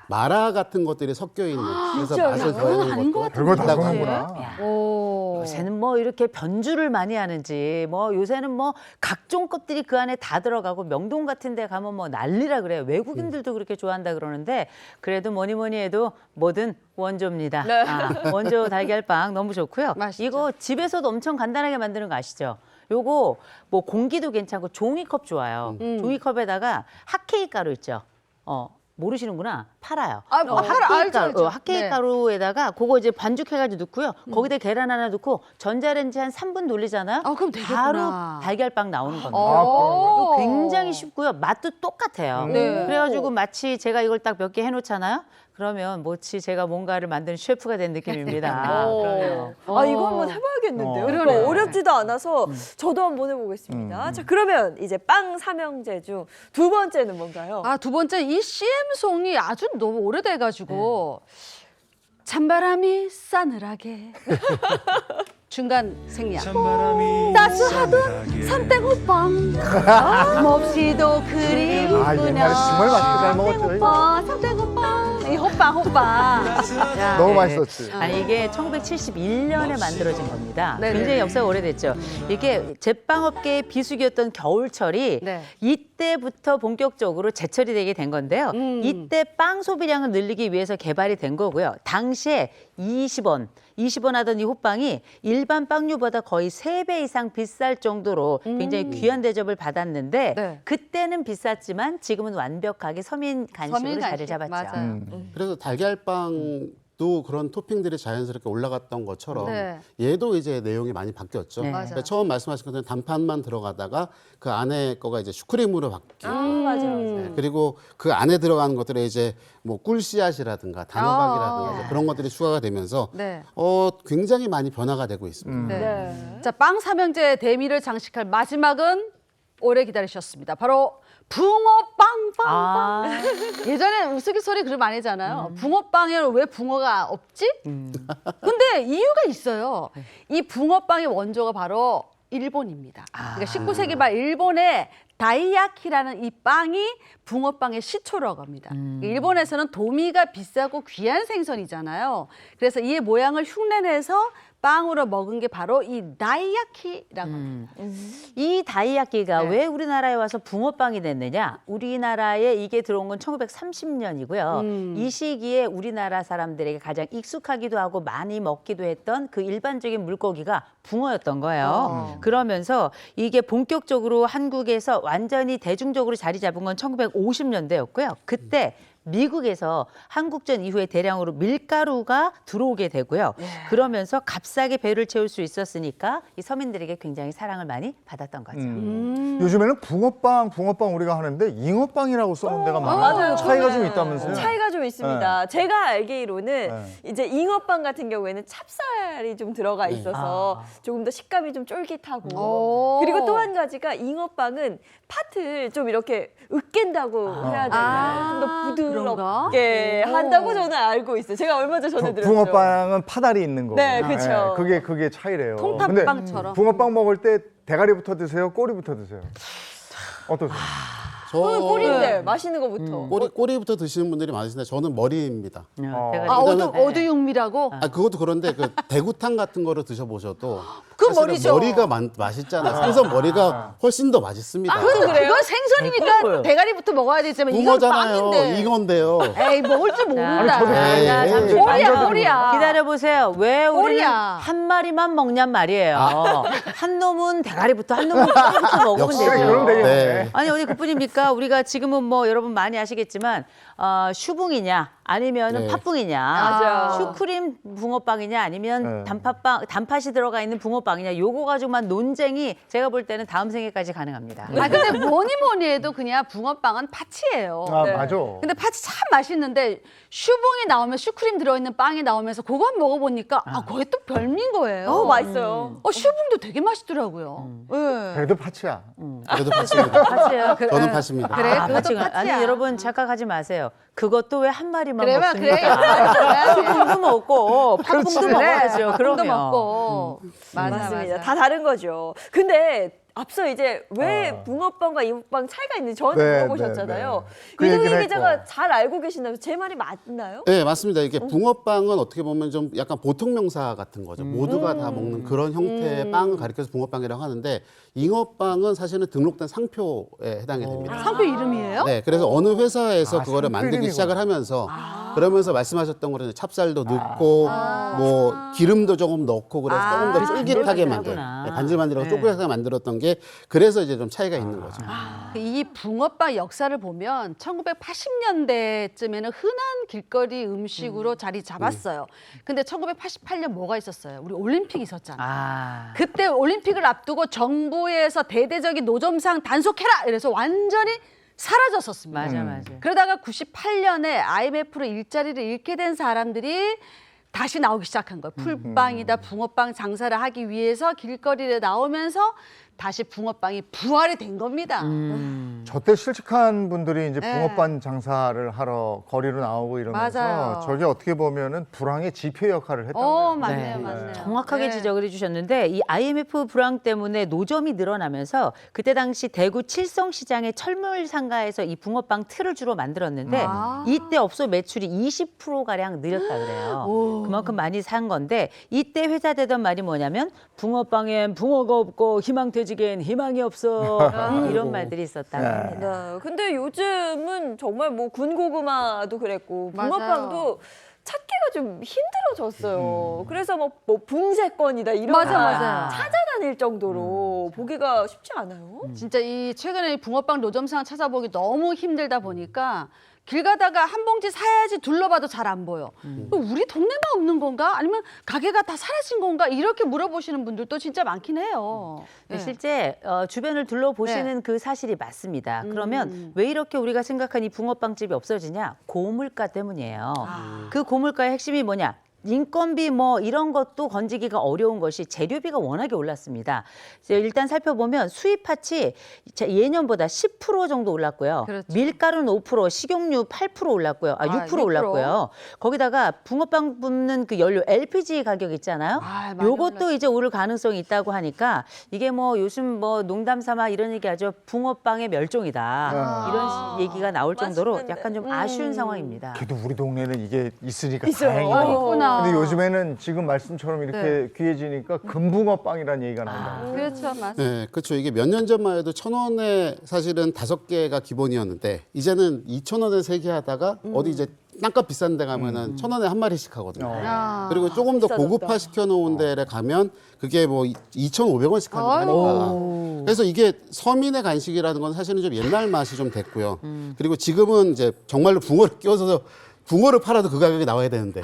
마라 같은 것들이 섞여 있는 그래서 맛을 더하는 것도 별걸 다 있다고 하는구나. 합니다. 오. 요새는 뭐 이렇게 변주를 많이 하는지 뭐 요새는 뭐 각종 것들이 그 안에 다 들어가고 명동 같은 데 가면 뭐 난리라 그래요. 외국인들도 그렇게 좋아한다 그러는데 그래도 뭐니 해도 뭐든 원조입니다. 원조 달걀빵 너무 좋고요. 맛있죠. 이거 집에서도 엄청 간단하게 만드는 거 아시죠? 요거 뭐 공기도 괜찮고 종이컵 좋아요. 종이컵에다가 핫케이크 가루 있죠. 모르시는구나. 팔아요. 뭐 알죠. 핫케이크 네. 가루에다가 그거 이제 반죽해가지고 넣고요. 거기다 계란 하나 넣고 전자레인지 한 3분 돌리잖아요. 그럼 되겠구나. 바로 달걀빵 나오는 겁니다. 오. 이거 굉장히 쉽고요. 맛도 똑같아요. 네. 그래가지고 마치 제가 이걸 딱 몇 개 해놓잖아요. 그러면 마치 제가 뭔가를 만드는 셰프가 된 느낌입니다. 그럼요. 이거 한번 해봐야겠는데요. 그러네. 이거 어렵지도 않아서 저도 한번 해보겠습니다. 자, 그러면 이제 빵 삼형제 중 두 번째는 뭔가요? 두 번째 이 CM송이 아주 너무 오래돼가지고 찬바람이 싸늘하게 중간 생략 따스하던 삼땡호빵 몹시도 그리우구나 아, 옛날에 정말 맛있게 잘 먹었죠. 이거. 삼땡호빵 이 호빵 야, 너무 네. 맛있었지. 아니 이게 1971년에 만들어진 겁니다. 네네. 굉장히 역사가 오래됐죠. 이게 제빵업계의 비수기였던 겨울철이 네. 이때부터 본격적으로 제철이 되게 된 건데요. 이때 빵 소비량을 늘리기 위해서 개발이 된 거고요. 당시에 20원 하던 이 호빵이 일반 빵류보다 거의 3배 이상 비쌀 정도로 굉장히 귀한 대접을 받았는데 네. 그때는 비쌌지만 지금은 완벽하게 서민 간식으로 자리를 잡았죠. 맞아요. 그래서 달걀빵도 그런 토핑들이 자연스럽게 올라갔던 것처럼 네. 얘도 이제 내용이 많이 바뀌었죠. 네. 맞아요. 그러니까 처음 말씀하신 것처럼 단팥만 들어가다가 그 안에 거가 이제 슈크림으로 바뀌고 맞아요. 네, 그리고 그 안에 들어가는 것들에 이제 뭐 꿀씨앗이라든가 단호박이라든가 이제 그런 것들이 추가가 되면서 네. 굉장히 많이 변화가 되고 있습니다. 네. 네. 자, 빵 삼형제의 대미를 장식할 마지막은 오래 기다리셨습니다. 바로 붕어빵. 예전에 우스갯소리 그런 많이 하잖아요. 붕어빵에는 왜 붕어가 없지? 근데 이유가 있어요. 이 붕어빵의 원조가 바로 일본입니다. 그러니까 19세기 말 일본의 다이야키라는 이 빵이 붕어빵의 시초라고 합니다. 일본에서는 도미가 비싸고 귀한 생선이잖아요. 그래서 이 모양을 흉내내서 빵으로 먹은 게 바로 이 다이야키라고 합니다. 이 다이야끼가 네. 왜 우리나라에 와서 붕어빵이 됐느냐? 우리나라에 이게 들어온 건 1930년이고요. 이 시기에 우리나라 사람들에게 가장 익숙하기도 하고 많이 먹기도 했던 그 일반적인 물고기가 붕어였던 거예요. 그러면서 이게 본격적으로 한국에서 완전히 대중적으로 자리 잡은 건 1950년대였고요. 그때 미국에서 한국전 이후에 대량으로 밀가루가 들어오게 되고요. 그러면서 값싸게 배를 채울 수 있었으니까 이 서민들에게 굉장히 사랑을 많이 받았던 거죠. 요즘에는 붕어빵 우리가 하는데 잉어빵이라고 써놓은 데가 많아요. 맞아요. 차이가 좀 그러네. 있다면서요? 차이가 좀 있습니다. 제가 알기로는 네. 이제 잉어빵 같은 경우에는 찹쌀이 좀 들어가 있어서 조금 더 식감이 좀 쫄깃하고 그리고 또 한 가지가 잉어빵은 팥을 좀 이렇게 으깬다고 해야 되나요? 좀 더 부드럽게 한다고 저는 알고 있어요. 제가 얼마 전에 들었죠. 붕어빵은 파다리 있는 거고. 네, 그쵸. 그게 차이래요. 통닭빵처럼. 근데 붕어빵 먹을 때 대가리부터 드세요? 꼬리부터 드세요? 어떠세요? 저는 꼬리인데 맛있는 거부터. 꼬리부터 드시는 분들이 많으신데 저는 머리입니다. 대가리. 아, 그다음에- 어두육미라고? 그것도 그런데 그 대구탕 같은 거를 드셔보셔도 그 사실은 머리죠. 머리가 맛있잖아요. 생선 머리가 훨씬 더 맛있습니다. 그건 생선이니까 그거요. 대가리부터 먹어야 되지만 이건 붕어잖아요. 빵인데. 이건데요. 에이, 먹을 줄 모른다. 저도 자, 잠시 꼬리야, 만져- 꼬리야. 기다려보세요. 왜 우리는 꼬리야. 한 마리만 먹냔 말이에요. 한 놈은 대가리부터, 한 놈은 꼬리부터 먹으면 역시 되죠. 그럼 되겠네. 네. 아니 어디 그뿐입니까? 우리가 지금은 뭐 여러분 많이 아시겠지만 슈붕이냐 아니면은 네. 팥붕이냐, 맞아요. 슈크림 붕어빵이냐 아니면 네. 단팥이 들어가 있는 붕어빵이냐 요거 가지고만 논쟁이 제가 볼 때는 다음 생에까지 가능합니다. 아, 근데 뭐니 해도 그냥 붕어빵은 팥이에요. 아, 네. 맞아. 근데 팥이 참 맛있는데 슈붕이 나오면 슈크림 들어있는 빵이 나오면서 그거 한번 먹어보니까 그게 또 별미인 거예요. 맛있어요. 슈붕도 되게 맛있더라고요. 예. 그래도 팥이야. 그래도 팥입니다. 팥이에요. 저는 팥입니다. 그래, 그것도 팥이구나. 팥이야. 아니 여러분 착각하지 마세요. 그것도 왜 한 마리만 그래, 먹습니까? 슈붕도 먹고 팥붕도 먹어야죠. 도 그러면. 먹고. 맞아, 맞습니다. 맞아. 다 다른 거죠. 근데 앞서 이제 왜 붕어빵과 잉어빵 차이가 있는지 저한테 네, 물어보셨잖아요. 네, 네. 그 유동희 얘기를 기자가 했고. 잘 알고 계신다면 제 말이 맞나요? 네, 맞습니다. 이게 붕어빵은 어떻게 보면 좀 약간 보통 명사 같은 거죠. 모두가 다 먹는 그런 형태의 빵을 가리켜서 붕어빵이라고 하는데 잉어빵은 사실은 등록된 상표에 해당이 됩니다. 상표 이름이에요? 네, 그래서 어느 회사에서 아, 그거를 만들기 상표 시작을 이름이구나. 하면서 그러면서 말씀하셨던 거는 찹쌀도 넣고 뭐 기름도 조금 넣고 그래서 조금 더 쫄깃하게 만든 반질반질하구나. 반질반질하고 쫄깃하게 만들었던 게 그래서 이제 좀 차이가 있는 거죠. 이 붕어빵 역사를 보면 1980년대쯤에는 흔한 길거리 음식으로 자리 잡았어요. 근데 1988년 뭐가 있었어요? 우리 올림픽이 있었잖아요. 그때 올림픽을 앞두고 정부에서 대대적인 노점상 단속해라! 이래서 완전히 사라졌었습니다. 맞아. 그러다가 98년에 IMF로 일자리를 잃게 된 사람들이 다시 나오기 시작한 거예요. 풀빵이다, 붕어빵 장사를 하기 위해서 길거리에 나오면서 다시 붕어빵이 부활이 된 겁니다. 저때 실직한 분들이 이제 네. 붕어빵 장사를 하러 거리로 나오고 이러면서 맞아요. 저게 어떻게 보면은 불황의 지표 역할을 했던 거예요. 맞네요, 네. 맞네요. 정확하게 네. 지적을 해주셨는데 이 IMF 불황 때문에 노점이 늘어나면서 그때 당시 대구 칠성시장의 철물 상가에서 이 붕어빵 틀을 주로 만들었는데 이때 업소 매출이 20%가량 늘었다 그래요. 그만큼 많이 산 건데 이때 회자 되던 말이 뭐냐면 붕어빵엔 붕어가 없고 희망퇴직엔 희망이 없어 이런 말들이 있었다고 합니다. 네. 근데 요즘은 정말 뭐 군고구마도 그랬고 맞아요. 붕어빵도 찾기가 좀 힘들어졌어요. 그래서 뭐 붕세권이다 이런 거 맞아요. 찾아다닐 정도로 보기가 쉽지 않아요. 진짜 이 최근에 이 붕어빵 노점상 찾아보기 너무 힘들다 보니까 길 가다가 한 봉지 사야지 둘러봐도 잘 안 보여. 우리 동네만 없는 건가? 아니면 가게가 다 사라진 건가? 이렇게 물어보시는 분들도 진짜 많긴 해요. 네, 네. 실제 주변을 둘러보시는 그 사실이 맞습니다. 그러면 왜 이렇게 우리가 생각한 이 붕어빵집이 없어지냐? 고물가 때문이에요. 그 고물가의 핵심이 뭐냐? 인건비 뭐 이런 것도 건지기가 어려운 것이 재료비가 워낙에 올랐습니다. 이제 일단 살펴보면 수입팥이 예년보다 10% 정도 올랐고요. 그렇죠. 밀가루는 5%, 식용유 8% 올랐고요. 6% 올랐고요. 거기다가 붕어빵 붓는 그 연료 LPG 가격 있잖아요. 많이 요것도 이제 오를 가능성이 있다고 하니까 이게 뭐 요즘 뭐 농담 삼아 이런 얘기하죠. 붕어빵의 멸종이다. 이런 얘기가 나올 정도로 맛있는데. 약간 좀 아쉬운 상황입니다. 그래도 우리 동네는 이게 있으니까 있어요. 다행이다. 있구나. 근데 요즘에는 지금 말씀처럼 이렇게 네. 귀해지니까 금붕어빵이라는 얘기가 나온다. 그렇죠, 맞습니다. 네, 그렇죠. 이게 몇 년 전만 해도 1,000원에 사실은 5개가 기본이었는데 이제는 2,000원에 3개 하다가 어디 이제 땅값 비싼 데 가면은 1,000원에 한 마리씩 하거든요. 그리고 조금 더 고급화 시켜놓은 데에 가면 그게 뭐 2,500원씩 하니까. 그래서 이게 서민의 간식이라는 건 사실은 좀 옛날 맛이 좀 됐고요. 그리고 지금은 이제 정말로 붕어를 끼워서 붕어를 팔아도 그 가격이 나와야 되는데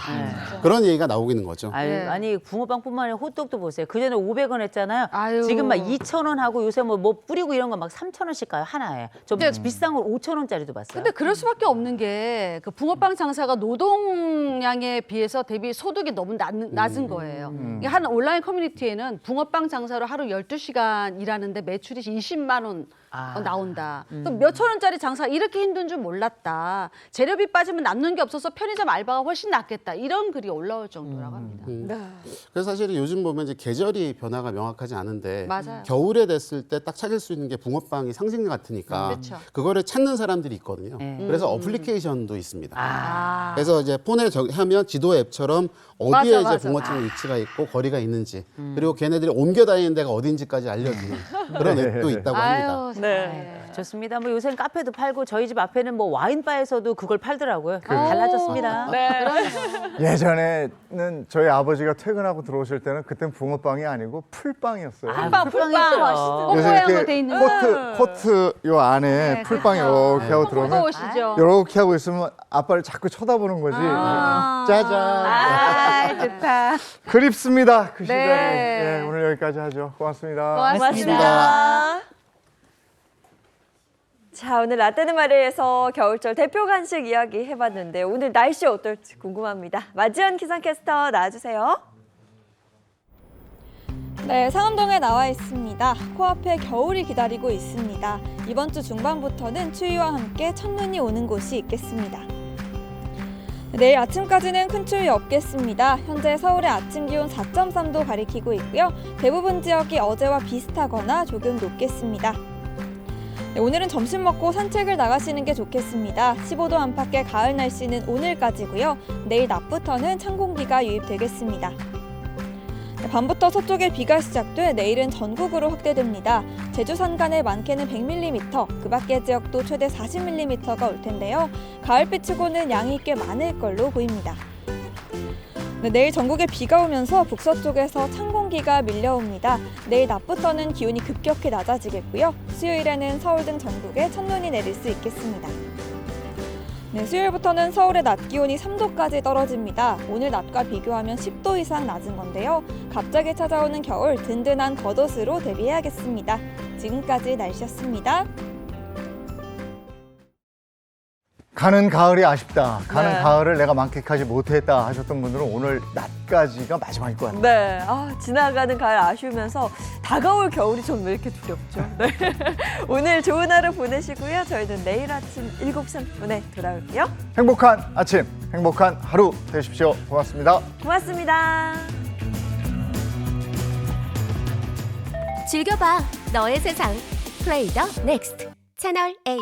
그런 얘기가 나오고 있는 거죠. 아유, 네. 아니 붕어빵뿐만 아니라 호떡도 보세요. 그전에 500원 했잖아요. 아유. 지금 막 2,000원 하고 요새 뭐 뿌리고 이런 거 막 3,000원씩 가요 하나에. 좀 비싼 걸 5,000원짜리도 봤어요. 근데 그럴 수밖에 없는 게 그 붕어빵 장사가 노동량에 비해서 대비 소득이 너무 낮은 거예요. 이게 한 온라인 커뮤니티에는 붕어빵 장사로 하루 12시간 일하는데 매출이 20만 원 나온다. 또 몇천 원짜리 장사 이렇게 힘든 줄 몰랐다. 재료비 빠지면 남는 게 없어서 편의점 알바가 훨씬 낫겠다. 이런 글이 올라올 정도라고 합니다. 그래서 사실 요즘 보면 이제 계절이 변화가 명확하지 않은데 맞아요. 겨울에 됐을 때 딱 찾을 수 있는 게 붕어빵이 상징 같으니까 그렇죠. 그거를 찾는 사람들이 있거든요. 네. 그래서 어플리케이션도 있습니다. 아. 그래서 이제 폰에 하면 지도 앱처럼 어디에 맞아, 이제 맞아. 붕어빵 위치가 있고 거리가 있는지 그리고 걔네들이 옮겨 다니는 데가 어딘지까지 알려주는 그런 앱도 있다고 합니다. 아유, 네. 좋습니다. 뭐 요새는 카페도 팔고 저희 집 앞에는 뭐 와인바에서도 그걸 팔더라고요. 달라졌습니다. 네. 예전에는 저희 아버지가 퇴근하고 들어오실 때는 그땐 붕어빵이 아니고 풀빵이었어요. 풀빵이죠. 요새 모양으로 돼 있는 코트 요 안에 네, 풀빵 그렇죠. 이렇게 하고 들어오면 무거우시죠? 이렇게 하고 있으면 아빠를 자꾸 쳐다보는 거지. 짜잔. 아, 좋다. 그립습니다. 그 시절이. 네. 네, 오늘 여기까지 하죠. 고맙습니다. 고맙습니다. 자, 오늘 라떼는 말에서 겨울철 대표 간식 이야기 해봤는데 오늘 날씨 어떨지 궁금합니다. 마지연 기상캐스터 나와주세요. 네, 상암동에 나와 있습니다. 코앞에 겨울이 기다리고 있습니다. 이번 주 중반부터는 추위와 함께 첫눈이 오는 곳이 있겠습니다. 내일 아침까지는 큰 추위 없겠습니다. 현재 서울의 아침 기온 4.3도 가리키고 있고요. 대부분 지역이 어제와 비슷하거나 조금 높겠습니다. 네, 오늘은 점심 먹고 산책을 나가시는 게 좋겠습니다. 15도 안팎의 가을 날씨는 오늘까지고요. 내일 낮부터는 찬 공기가 유입되겠습니다. 네, 밤부터 서쪽에 비가 시작돼 내일은 전국으로 확대됩니다. 제주 산간에 많게는 100mm, 그 밖의 지역도 최대 40mm가 올 텐데요. 가을비치고는 양이 꽤 많을 걸로 보입니다. 네, 내일 전국에 비가 오면서 북서쪽에서 찬 공기가 밀려옵니다. 내일 낮부터는 기온이 급격히 낮아지겠고요. 수요일에는 서울 등 전국에 첫눈이 내릴 수 있겠습니다. 네, 수요일부터는 서울의 낮 기온이 3도까지 떨어집니다. 오늘 낮과 비교하면 10도 이상 낮은 건데요. 갑자기 찾아오는 겨울 든든한 겉옷으로 대비해야겠습니다. 지금까지 날씨였습니다. 가는 가을이 아쉽다. 가는 네. 가을을 내가 만끽하지 못했다 하셨던 분들은 오늘 낮까지가 마지막일 것 같아요. 네, 지나가는 가을 아쉬우면서 다가올 겨울이 좀 왜 이렇게 두렵죠? 네. 오늘 좋은 하루 보내시고요. 저희는 내일 아침 7시 30분에 돌아올게요. 행복한 아침, 행복한 하루 되십시오. 고맙습니다. 고맙습니다. 즐겨봐 너의 세상 플레이 더 넥스트 채널 A